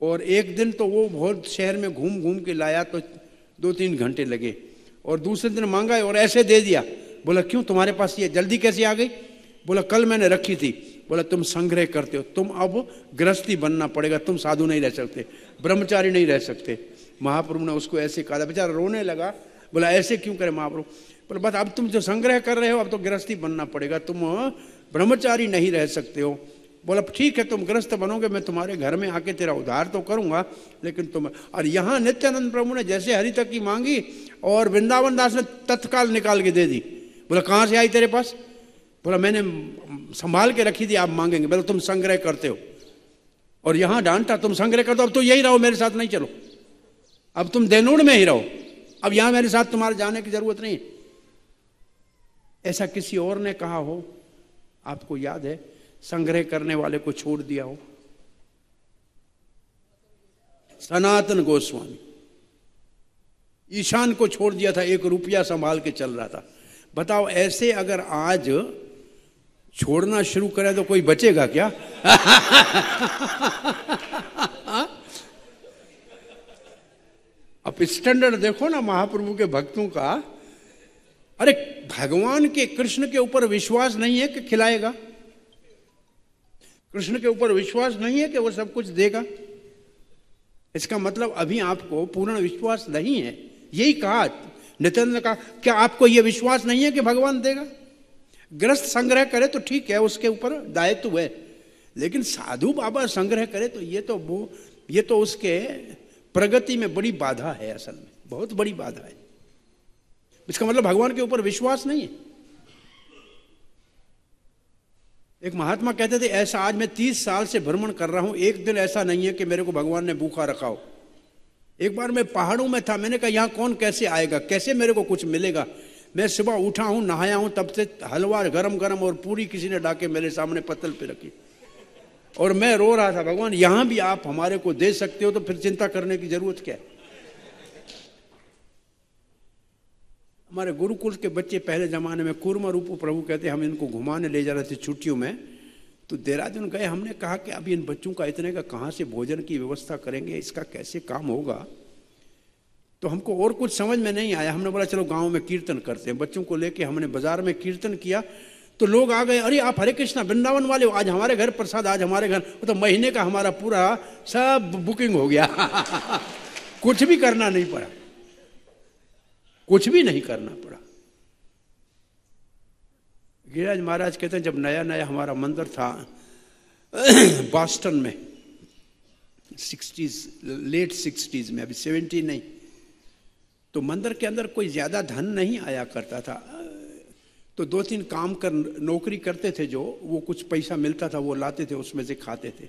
और एक दिन तो वो बहुत शहर में घूम घूम के लाया, तो 2-3 घंटे लगे। और दूसरे दिन मांगा और ऐसे दे दिया। बोला क्यों तुम्हारे पास ये जल्दी कैसे आ गई? बोला कल मैंने रखी थी। बोला तुम संग्रह करते हो, तुम अब गृहस्थी बनना पड़ेगा, तुम साधु नहीं रह सकते, ब्रह्मचारी नहीं रह सकते। महाप्रभु ने उसको ऐसे कहा, बेचारा रोने लगा। बोला ऐसे क्यों करे महाप्रभु? बोला बस अब तुम जो संग्रह कर रहे हो, अब तो गृहस्थी बनना पड़ेगा, तुम ब्रह्मचारी नहीं रह सकते हो। बोला ठीक है, तुम गृहस्थ बनोगे, मैं तुम्हारे घर में आके तेरा उद्धार तो करूंगा, लेकिन तुम। और यहाँ नित्यानंद प्रभु ने जैसे हरि तक की मांगी और वृंदावन दास ने तत्काल निकाल के दे दी। बोला कहाँ से आई तेरे पास? बोला मैंने संभाल के रखी थी, आप मांगेंगे। बोला तुम संग्रह करते हो। और यहाँ डांटा, तुम संग्रह कर दो, अब तो यही रहो, मेरे साथ नहीं चलो, अब तुम देनूड़ में ही रहो, अब यहां मेरे साथ तुम्हारे जाने की जरूरत नहीं। ऐसा किसी और ने कहा हो? आपको याद है? संग्रह करने वाले को छोड़ दिया हो? सनातन गोस्वामी ईशान को छोड़ दिया था, 1 रुपया संभाल के चल रहा था। बताओ ऐसे अगर आज छोड़ना शुरू करें तो कोई बचेगा क्या? अब स्टैंडर्ड देखो ना महाप्रभु के भक्तों का। अरे भगवान के, कृष्ण के ऊपर विश्वास नहीं है कि खिलाएगा, कृष्ण के ऊपर विश्वास नहीं है कि वो सब कुछ देगा। इसका मतलब अभी आपको पूर्ण विश्वास नहीं है। यही कहा नित्यानंद ने, कहा क्या आपको यह विश्वास नहीं है कि भगवान देगा? गृहस्थ संग्रह करे तो ठीक है, उसके ऊपर दायित्व है, लेकिन साधु बाबा संग्रह करे तो ये तो उसके प्रगति में बड़ी बाधा है, असल में बहुत बड़ी बाधा है। इसका मतलब भगवान के ऊपर विश्वास नहीं है। एक महात्मा कहते थे, ऐसा आज मैं 30 साल से भ्रमण कर रहा हूं, एक दिन ऐसा नहीं है कि मेरे को भगवान ने भूखा रखा हो। एक बार मैं पहाड़ों में था, मैंने कहा यहां कौन कैसे आएगा, कैसे मेरे को कुछ मिलेगा। मैं सुबह उठा हूं, नहाया हूं, तब से हलवा गरम गरम और पूरी किसी ने डाके मेरे सामने पत्तल पे रखी, और मैं रो रहा था, भगवान यहां भी आप हमारे को दे सकते हो तो फिर चिंता करने की जरूरत क्या है। हमारे गुरुकुल के बच्चे पहले जमाने में कूर्म रूप प्रभु कहते, हम इनको घुमाने ले जा रहे थे छुट्टियों में, तो देहरादून गए। हमने कहा कि अभी इन बच्चों का इतने का कहाँ से भोजन की व्यवस्था करेंगे, इसका कैसे काम होगा। तो हमको और कुछ समझ में नहीं आया। हमने बोला चलो गांव में कीर्तन करते हैं। बच्चों को लेके हमने बाजार में कीर्तन किया, तो लोग आ गए, अरे आप हरे कृष्णा वृंदावन वाले हो, आज हमारे घर प्रसाद, आज हमारे घर। तो महीने का हमारा पूरा सब बुकिंग हो गया। कुछ भी करना नहीं पड़ा, कुछ भी नहीं करना पड़ा। गिरिराज महाराज कहते हैं, जब नया नया हमारा मंदिर था बॉस्टन में, 60s, लेट 60s में, अभी 70 नहीं। तो मंदिर के अंदर कोई ज़्यादा धन नहीं आया करता था, तो 2-3 काम कर नौकरी करते थे जो, वो कुछ पैसा मिलता था वो लाते थे, उसमें से खाते थे।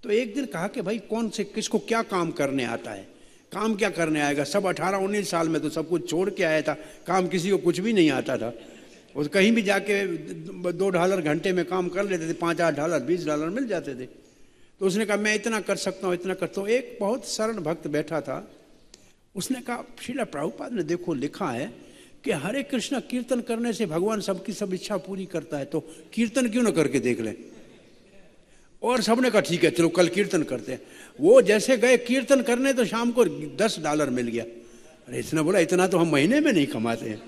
तो एक दिन कहा कि भाई कौन से किसको क्या काम करने आता है, काम क्या करने आएगा। सब 18-19 साल में तो सब कुछ छोड़ के आया था, काम किसी को कुछ भी नहीं आता था। और कहीं भी जाके $2 घंटे में काम कर लेते थे, $5-8, $20 मिल जाते थे। तो उसने कहा मैं इतना कर सकता हूँ, इतना करता हूँ। एक बहुत सरल भक्त बैठा था, उसने कहा श्रील प्रभुपाद ने देखो लिखा है कि हरे कृष्ण कीर्तन करने से भगवान सबकी सब इच्छा पूरी करता है, तो कीर्तन क्यों ना करके देख लें। और सबने कहा ठीक है चलो कल कीर्तन करते हैं। वो जैसे गए कीर्तन करने तो शाम को $10 मिल गया। अरे इसने बोला इतना तो हम महीने में नहीं कमाते हैं,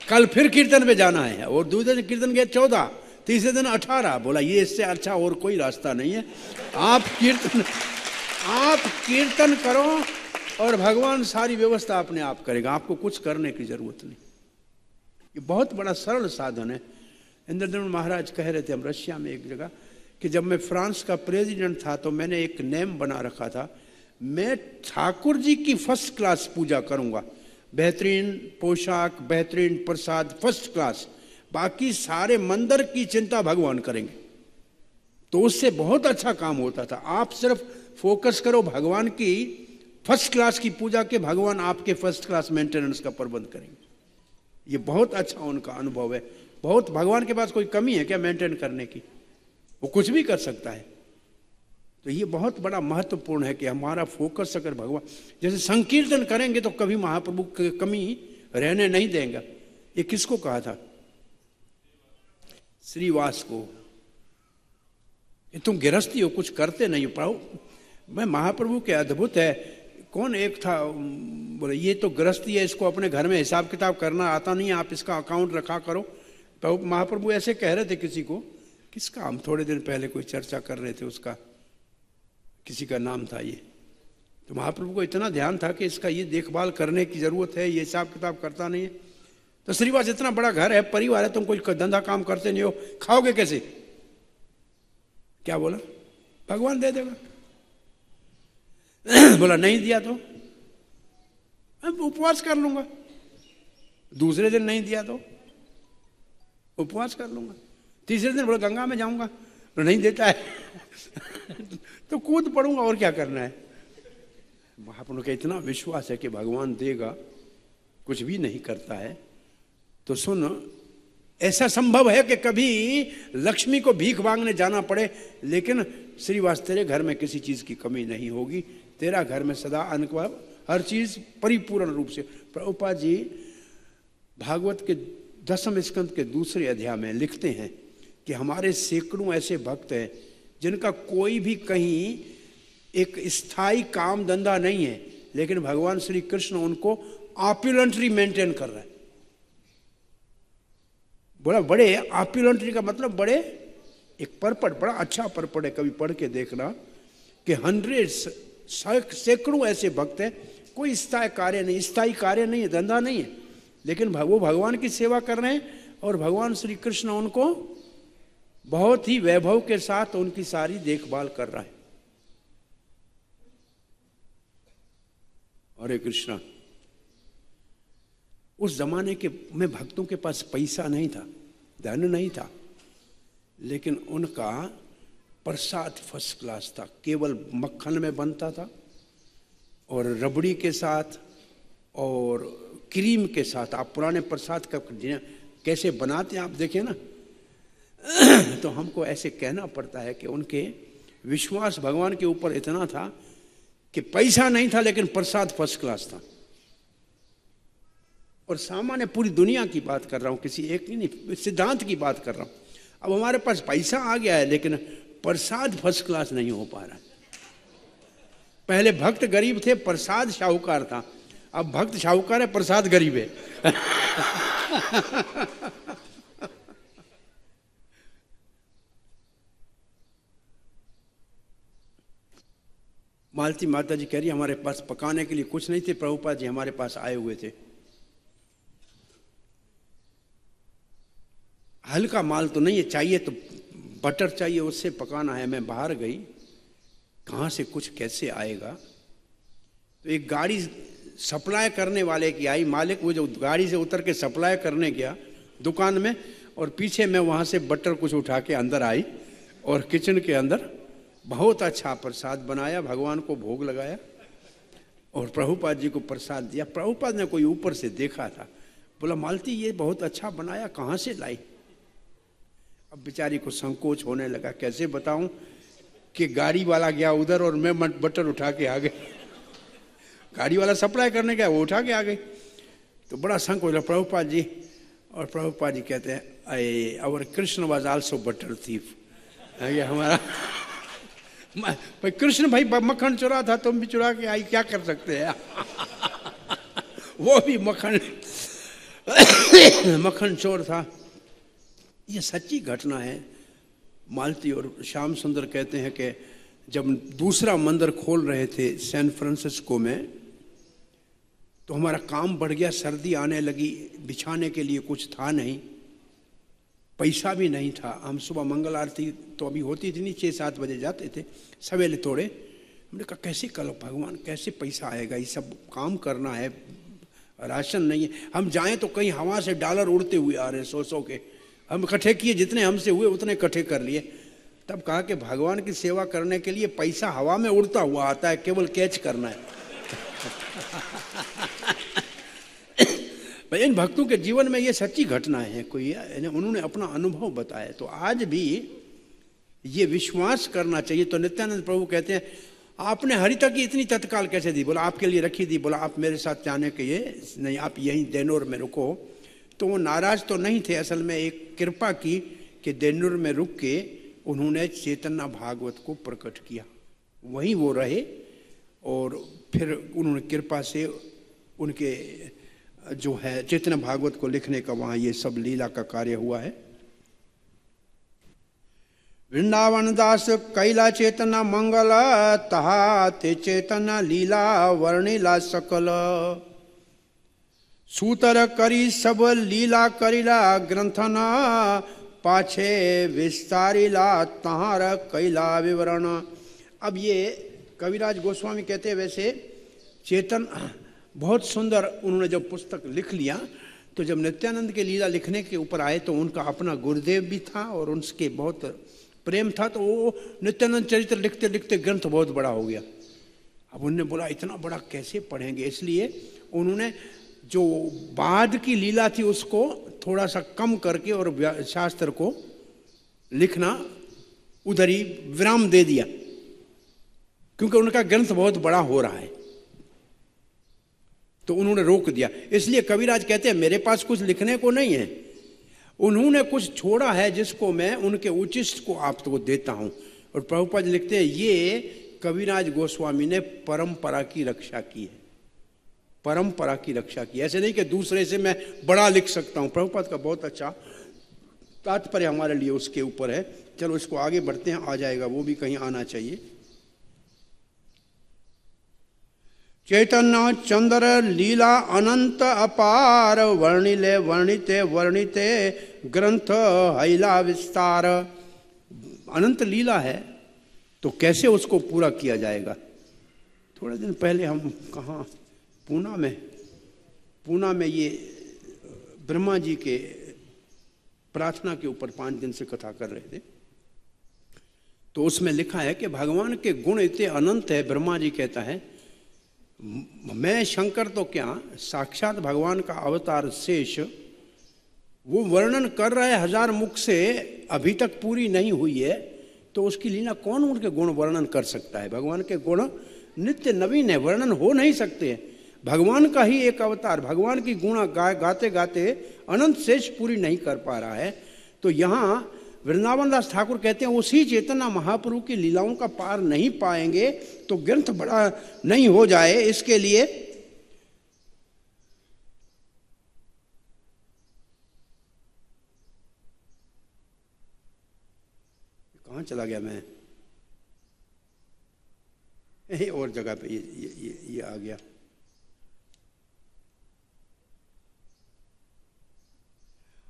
कल फिर कीर्तन पे जाना है। और दूसरे दिन कीर्तन गए 14, तीसरे दिन 18। बोला ये इससे अच्छा और कोई रास्ता नहीं है, आप कीर्तन करो और भगवान सारी व्यवस्था अपने आप करेगा, आपको कुछ करने की जरूरत नहीं। ये बहुत बड़ा सरल साधन है। इंद्रदमन महाराज कह रहे थे, हम रशिया में एक जगह, कि जब मैं फ्रांस का प्रेसिडेंट था तो मैंने एक नेम बना रखा था, मैं ठाकुर जी की फर्स्ट क्लास पूजा करूंगा, बेहतरीन पोशाक, बेहतरीन प्रसाद, फर्स्ट क्लास, बाकी सारे मंदिर की चिंता भगवान करेंगे। तो उससे बहुत अच्छा काम होता था। आप सिर्फ फोकस करो भगवान की फर्स्ट क्लास की पूजा के, भगवान आपके फर्स्ट क्लास मेंटेनेंस का प्रबंध करेंगे। ये बहुत अच्छा उनका अनुभव है। बहुत, भगवान के पास कोई कमी है क्या मेंटेन करने की, वो कुछ भी कर सकता है। तो ये बहुत बड़ा महत्वपूर्ण है कि हमारा फोकस अगर भगवान, जैसे संकीर्तन करेंगे तो कभी महाप्रभु की कमी रहने नहीं देंगे। ये किसको कहा था? श्रीवास को। ये तुम गृहस्थी हो, कुछ करते नहीं हो। प्रभु मैं महाप्रभु के अद्भुत है। कौन एक था बोले ये तो गृहस्थी है, इसको अपने घर में हिसाब किताब करना आता नहीं है, आप इसका अकाउंट रखा करो। तो महाप्रभु ऐसे कह रहे थे किसी को, किसका, हम थोड़े दिन पहले कोई चर्चा कर रहे थे, उसका किसी का नाम था ये। तो महाप्रभु को इतना ध्यान था कि इसका ये देखभाल करने की जरूरत है, ये हिसाब किताब करता नहीं है। तो श्रीवास इतना बड़ा घर है, परिवार है, तुम कोई धंधा काम करते नहीं हो, खाओगे कैसे? क्या बोला? भगवान दे देगा। बोला नहीं दिया तो मैं उपवास कर लूंगा। दूसरे दिन नहीं दिया तो उपवास कर लूंगा। तीसरे दिन बोला गंगा में जाऊंगा, तो नहीं देता है तो कूद पड़ूंगा, और क्या करना है। महाप्रभु का इतना विश्वास है कि भगवान देगा, कुछ भी नहीं करता है। तो सुन, ऐसा संभव है कि कभी लक्ष्मी को भीख मांगने जाना पड़े, लेकिन श्रीवास तेरे घर में किसी चीज की कमी नहीं होगी, तेरा घर में सदा अन्न का हर चीज परिपूर्ण रूप से। प्रभुपाद जी भागवत के 10वें स्कंद के दूसरे अध्याय में लिखते हैं कि हमारे सैकड़ों ऐसे भक्त हैं जिनका कोई भी कहीं एक स्थायी काम धंधा नहीं है, लेकिन भगवान श्री कृष्ण उनको ऑपुलेंटली मेंटेन कर रहा है। बोला बड़े ऑपुलेंटली का मतलब बड़े, एक परपट, बड़ा अच्छा परपट है, कभी पढ़ के देखना कि हंड्रेड्स, सैकड़ों ऐसे भक्त हैं, कोई स्थायी कार्य नहीं है, धंधा नहीं है, लेकिन वो भगवान की सेवा कर रहे हैं और भगवान श्री कृष्ण उनको बहुत ही वैभव के साथ उनकी सारी देखभाल कर रहा है। हरे कृष्णा। उस जमाने के में भक्तों के पास पैसा नहीं था, धन नहीं था, लेकिन उनका प्रसाद फर्स्ट क्लास था। केवल मक्खन में बनता था और रबड़ी के साथ और क्रीम के साथ। आप पुराने प्रसाद का कैसे बनाते हैं आप देखें ना तो हमको ऐसे कहना पड़ता है कि उनके विश्वास भगवान के ऊपर इतना था कि पैसा नहीं था लेकिन प्रसाद फर्स्ट क्लास था। और सामान्य पूरी दुनिया की बात कर रहा हूं, किसी एक ही नहीं, सिद्धांत की बात कर रहा हूं। अब हमारे पास पैसा आ गया है लेकिन प्रसाद फर्स्ट क्लास नहीं हो पा रहा। पहले भक्त गरीब थे, प्रसाद शाहूकार था। अब भक्त शाहूकार है, प्रसाद गरीब है मालती माता जी कह रही हमारे पास पकाने के लिए कुछ नहीं थे, प्रभुपाद जी हमारे पास आए हुए थे। हल्का माल तो नहीं है, चाहिए तो बटर चाहिए, उससे पकाना है। मैं बाहर गई, कहाँ से कुछ कैसे आएगा। तो एक गाड़ी सप्लाई करने वाले की आई, मालिक वो जो गाड़ी से उतर के सप्लाई करने गया दुकान में, और पीछे मैं वहाँ से बटर कुछ उठा के अंदर आई और किचन के अंदर बहुत अच्छा प्रसाद बनाया, भगवान को भोग लगाया और प्रभुपाद जी को प्रसाद दिया। प्रभुपाद ने कोई ऊपर से देखा था, बोला मालती ये बहुत अच्छा बनाया, कहाँ से लाई। अब बेचारी को संकोच होने लगा, कैसे बताऊं कि गाड़ी वाला गया उधर और मैं बटर उठा के आ गई। गाड़ी वाला सप्लाई करने गया, वो उठा के आ गई। तो बड़ा संकोच हुआ प्रभुपाद जी, और प्रभुपाद जी कहते हैं I our Krishna was also butter thief. ये हमारा भाई कृष्ण भाई मक्खन चुरा था, तुम भी चुरा के आई, क्या कर सकते हैं। वो भी मक्खन चोर था। ये सच्ची घटना है। मालती और श्याम सुंदर कहते हैं कि जब दूसरा मंदिर खोल रहे थे सैन फ्रांसिस्को में, तो हमारा काम बढ़ गया, सर्दी आने लगी, बिछाने के लिए कुछ था नहीं, पैसा भी नहीं था। हम सुबह मंगल आरती तो अभी होती थी नहीं, 6-7 बजे जाते थे, सवेरे तोड़े। हमने कहा कैसे करो भगवान, कैसे पैसा आएगा, ये सब काम करना है, राशन नहीं है, हम जाएं तो कहीं हवा से डॉलर उड़ते हुए आ रहे 100-100 के। हम इकट्ठे किए, जितने हमसे हुए उतने इकट्ठे कर लिए। तब कहा कि भगवान की सेवा करने के लिए पैसा हवा में उड़ता हुआ आता है, केवल कैच करना है। इन भक्तों के जीवन में ये सच्ची घटनाएं हैं, कोई उन्होंने अपना अनुभव बताया। तो आज भी ये विश्वास करना चाहिए। तो नित्यानंद प्रभु कहते हैं आपने हरिता की इतनी तत्काल कैसे दी? बोला आपके लिए रखी थी। बोला आप मेरे साथ जाने के लिए नहीं, आप यहीं देनौर में रुको। तो वो नाराज तो नहीं थे, असल में एक कृपा की कि देनौर में रुक के उन्होंने चैतन्य भागवत को प्रकट किया, वहीं वो रहे। और फिर उन्होंने कृपा से उनके जो है चैतन्य भागवत को लिखने का वहाँ ये सब लीला का कार्य हुआ है। वृंदावन दास कैला चेतना मंगल, तहा ते चेतना लीला वर्णिला सकल। सूतर करी सब लीला करिला ग्रंथना, पाछे विस्तारिला तहार कैला विवरण। अब ये कविराज गोस्वामी कहते हैं वैसे चेतन बहुत सुंदर, उन्होंने जब पुस्तक लिख लिया तो जब नित्यानंद के लीला लिखने के ऊपर आए तो उनका अपना गुरुदेव भी था और उनके बहुत प्रेम था, तो वो नित्यानंद चरित्र लिखते लिखते ग्रंथ बहुत बड़ा हो गया। अब उन्होंने बोला इतना बड़ा कैसे पढ़ेंगे, इसलिए उन्होंने जो बाद की लीला थी उसको थोड़ा सा कम करके और शास्त्र को लिखना उधर ही विराम दे दिया, क्योंकि उनका ग्रंथ बहुत बड़ा हो रहा है, तो उन्होंने रोक दिया। इसलिए कविराज कहते हैं मेरे पास कुछ लिखने को नहीं है, उन्होंने कुछ छोड़ा है जिसको मैं उनके उचिष्ट को आपको देता हूं। और प्रभुपाद लिखते हैं ये कविराज गोस्वामी ने परंपरा की रक्षा की है, परंपरा की रक्षा की। ऐसे नहीं कि दूसरे से मैं बड़ा लिख सकता हूं। प्रभुपाद का बहुत अच्छा तात्पर्य हमारे लिए उसके ऊपर है। चलो इसको आगे बढ़ते हैं, आ जाएगा, वो भी कहीं आना चाहिए। चैतन्य चंद्र लीला अनंत अपार, वर्णिले वर्णिते वर्णिते ग्रंथ हैला विस्तार। अनंत लीला है तो कैसे उसको पूरा किया जाएगा। थोड़े दिन पहले हम कहाँ पूना में ये ब्रह्मा जी के प्रार्थना के ऊपर 5 दिन से कथा कर रहे थे, तो उसमें लिखा है कि भगवान के गुण इतने अनंत है। ब्रह्मा जी कहता है मैं शंकर तो क्या, साक्षात भगवान का अवतार शेष वो वर्णन कर रहा है 1000 मुख से, अभी तक पूरी नहीं हुई है, तो उसकी लीला कौन उनके गुण वर्णन कर सकता है। भगवान के गुण नित्य नवीन है, वर्णन हो नहीं सकते। भगवान का ही एक अवतार, भगवान की गुणा गाते गाते अनंत शेष पूरी नहीं कर पा रहा है। तो यहाँ वृंदावन दास ठाकुर कहते हैं उसी चेतना महाप्रभु की लीलाओं का पार नहीं पाएंगे तो ग्रंथ बड़ा नहीं हो जाए। इसके लिए कहाँ चला गया मैं, और जगह पे ये आ गया।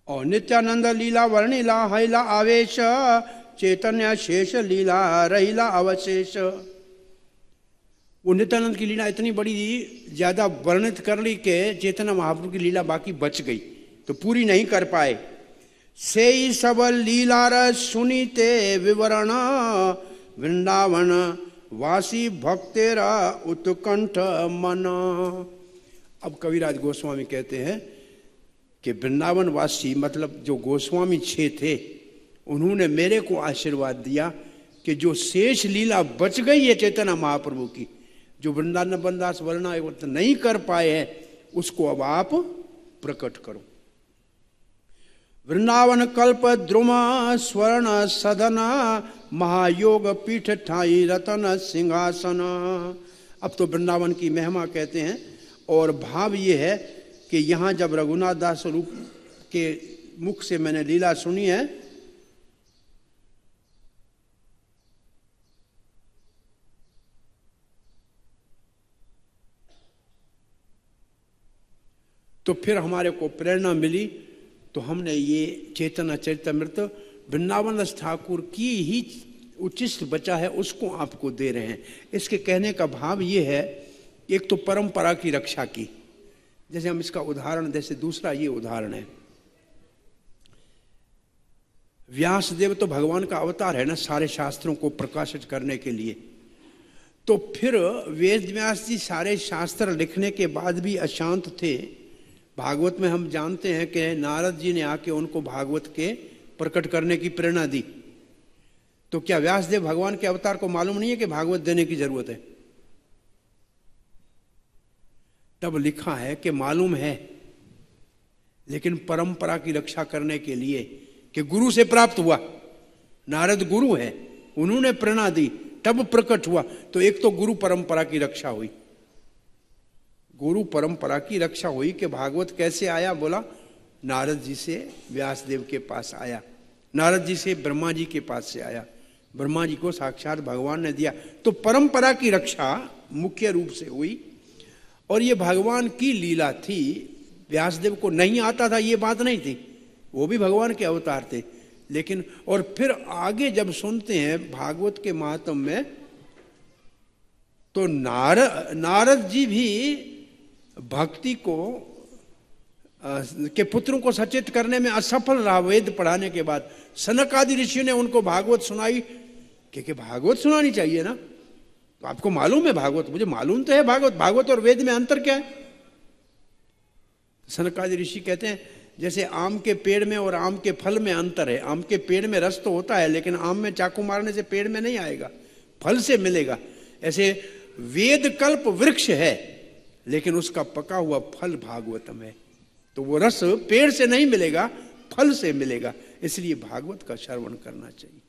और नित्यानंद लीला वर्णिला हैला आवेश, चैतन्य शेष लीला रहिला अवशेष। वो नित्यानंद की लीला इतनी बड़ी ज्यादा वर्णित कर ली कि चैतन्य महाप्रभु की लीला बाकी बच गई, तो पूरी नहीं कर पाए। से ही सबल लीलार सुनीते विवरण, वृंदावन वासी भक्तेरा उत्कंठ मन। अब कविराज गोस्वामी कहते हैं कि वृंदावन वासी मतलब जो गोस्वामी छे थे, उन्होंने मेरे को आशीर्वाद दिया कि जो शेष लीला बच गई है चैतन्य महाप्रभु की, जो वृंदावन दास वर्णन नहीं कर पाए हैं, उसको अब आप प्रकट करो। वृंदावन कल्प द्रुम स्वर्ण सदन, महायोग पीठ ठाई रतन सिंहासन। अब तो वृंदावन की महिमा कहते हैं, और भाव ये है कि यहाँ जब रघुनाथ दास स्वरूप के मुख से मैंने लीला सुनी है, तो फिर हमारे को प्रेरणा मिली, तो हमने ये चैतन्य चरितमृत वृंदावन दास ठाकुर की ही उचिष्ट बचा है, उसको आपको दे रहे हैं। इसके कहने का भाव ये है, एक तो परंपरा की रक्षा की, जैसे हम इसका उदाहरण, जैसे दूसरा ये उदाहरण है, व्यासदेव तो भगवान का अवतार है ना सारे शास्त्रों को प्रकाशित करने के लिए। तो फिर वेद व्यास जी सारे शास्त्र लिखने के बाद भी अशांत थे। भागवत में हम जानते हैं कि नारद जी ने आके उनको भागवत के प्रकट करने की प्रेरणा दी। तो क्या व्यासदेव भगवान के अवतार को मालूम नहीं है कि भागवत देने की जरूरत है? तब लिखा है कि मालूम है, लेकिन परंपरा की रक्षा करने के लिए कि गुरु से प्राप्त हुआ, नारद गुरु है, उन्होंने प्रेरणा दी तब प्रकट हुआ। तो एक तो गुरु परंपरा की रक्षा हुई, गुरु परंपरा की रक्षा हुई कि भागवत कैसे आया, बोला नारद जी से व्यासदेव के पास आया, नारद जी से ब्रह्मा जी के पास से आया, ब्रह्मा जी को साक्षात भगवान ने दिया। तो परंपरा की रक्षा मुख्य रूप से हुई। और ये भगवान की लीला थी, व्यासदेव को नहीं आता था ये बात नहीं थी, वो भी भगवान के अवतार थे। लेकिन और फिर आगे जब सुनते हैं भागवत के महात्म में, तो नारद जी भी भक्ति को के पुत्रों को सचेत करने में असफल रहा। वेद पढ़ाने के बाद सनक आदि ऋषियों ने उनको भागवत सुनाई, क्योंकि भागवत सुनानी चाहिए ना। तो आपको मालूम है भागवत, मुझे मालूम तो है भागवत, भागवत और वेद में अंतर क्या है? सनक आदि ऋषि कहते हैं जैसे आम के पेड़ में और आम के फल में अंतर है। आम के पेड़ में रस तो होता है, लेकिन आम में चाकू मारने से पेड़ में नहीं आएगा, फल से मिलेगा। ऐसे वेद कल्प वृक्ष है, लेकिन उसका पका हुआ फल भागवतम है। तो वो रस पेड़ से नहीं मिलेगा, फल से मिलेगा। इसलिए भागवत का श्रवण करना चाहिए।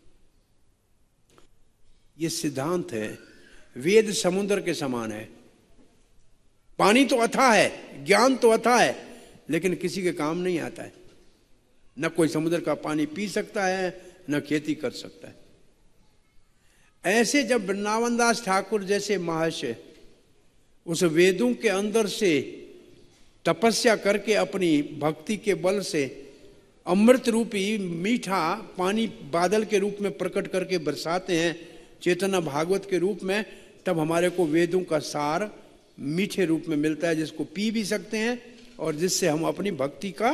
ये सिद्धांत है। वेद समुद्र के समान है, पानी तो अथाह है, ज्ञान तो अथाह है, लेकिन किसी के काम नहीं आता है। न कोई समुद्र का पानी पी सकता है, न खेती कर सकता है। ऐसे जब वृंदावन दास ठाकुर जैसे महर्षि उस वेदों के अंदर से तपस्या करके अपनी भक्ति के बल से अमृत रूपी मीठा पानी बादल के रूप में प्रकट करके बरसाते हैं चैतन्य भागवत के रूप में, तब हमारे को वेदों का सार मीठे रूप में मिलता है, जिसको पी भी सकते हैं और जिससे हम अपनी भक्ति का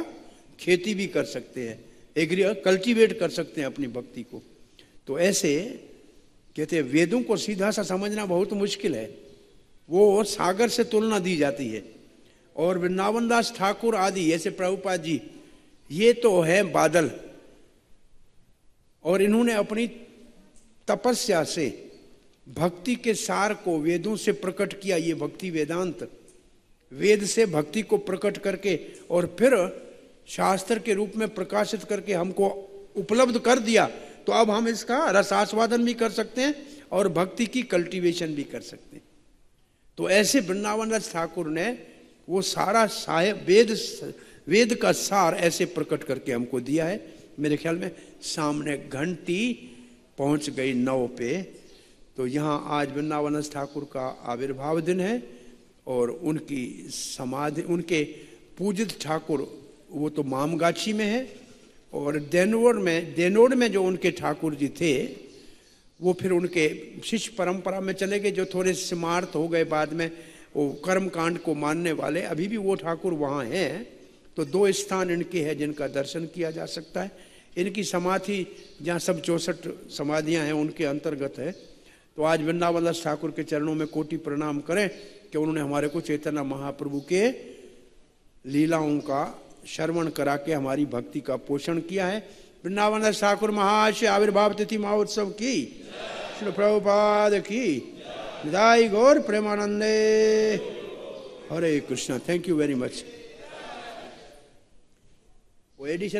खेती भी कर सकते हैं, कल्टीवेट कर सकते हैं अपनी भक्ति को। तो ऐसे कहते हैं वेदों को सीधा सा समझना बहुत मुश्किल है, वो सागर से तुलना दी जाती है। और वृंदावन दास ठाकुर आदि ऐसे प्रभुपाद जी, ये तो है बादल, और इन्होंने अपनी तपस्या से भक्ति के सार को वेदों से प्रकट किया। ये भक्ति वेदांत, वेद से भक्ति को प्रकट करके और फिर शास्त्र के रूप में प्रकाशित करके हमको उपलब्ध कर दिया। तो अब हम इसका रसास्वादन भी कर सकते हैं और भक्ति की कल्टीवेशन भी कर सकते हैं। तो ऐसे वृंदावन दास ठाकुर ने वो सारा साहेब वेद का सार ऐसे प्रकट करके हमको दिया है। मेरे ख्याल में सामने घंटी पहुंच गई 9 पे। तो यहाँ आज वृंदावन दास ठाकुर का आविर्भाव दिन है और उनकी समाधि, उनके पूजित ठाकुर वो तो मामगाछी में है, और देनोर में जो उनके ठाकुर जी थे वो फिर उनके शिष्य परंपरा में चले गए, जो थोड़े स्मार्ट हो गए बाद में, वो कर्म कांड को मानने वाले। अभी भी वो ठाकुर वहाँ हैं। तो 2 स्थान इनके हैं जिनका दर्शन किया जा सकता है। इनकी समाधि जहाँ सब 64 समाधियाँ हैं उनके अंतर्गत है। तो आज वृंदावन दास ठाकुर के चरणों में कोटि प्रणाम करें कि उन्होंने हमारे को चैतन्य महाप्रभु के लीलाओं का श्रवण करा के हमारी भक्ति का पोषण किया है। वृंदावन दास ठाकुर महाशय आविर्भाव तिथि महोत्सव की, श्री प्रभुपाद की विदाई गौर प्रेमानंदे। Hare Krishna. Thank you very much. वो एडिशन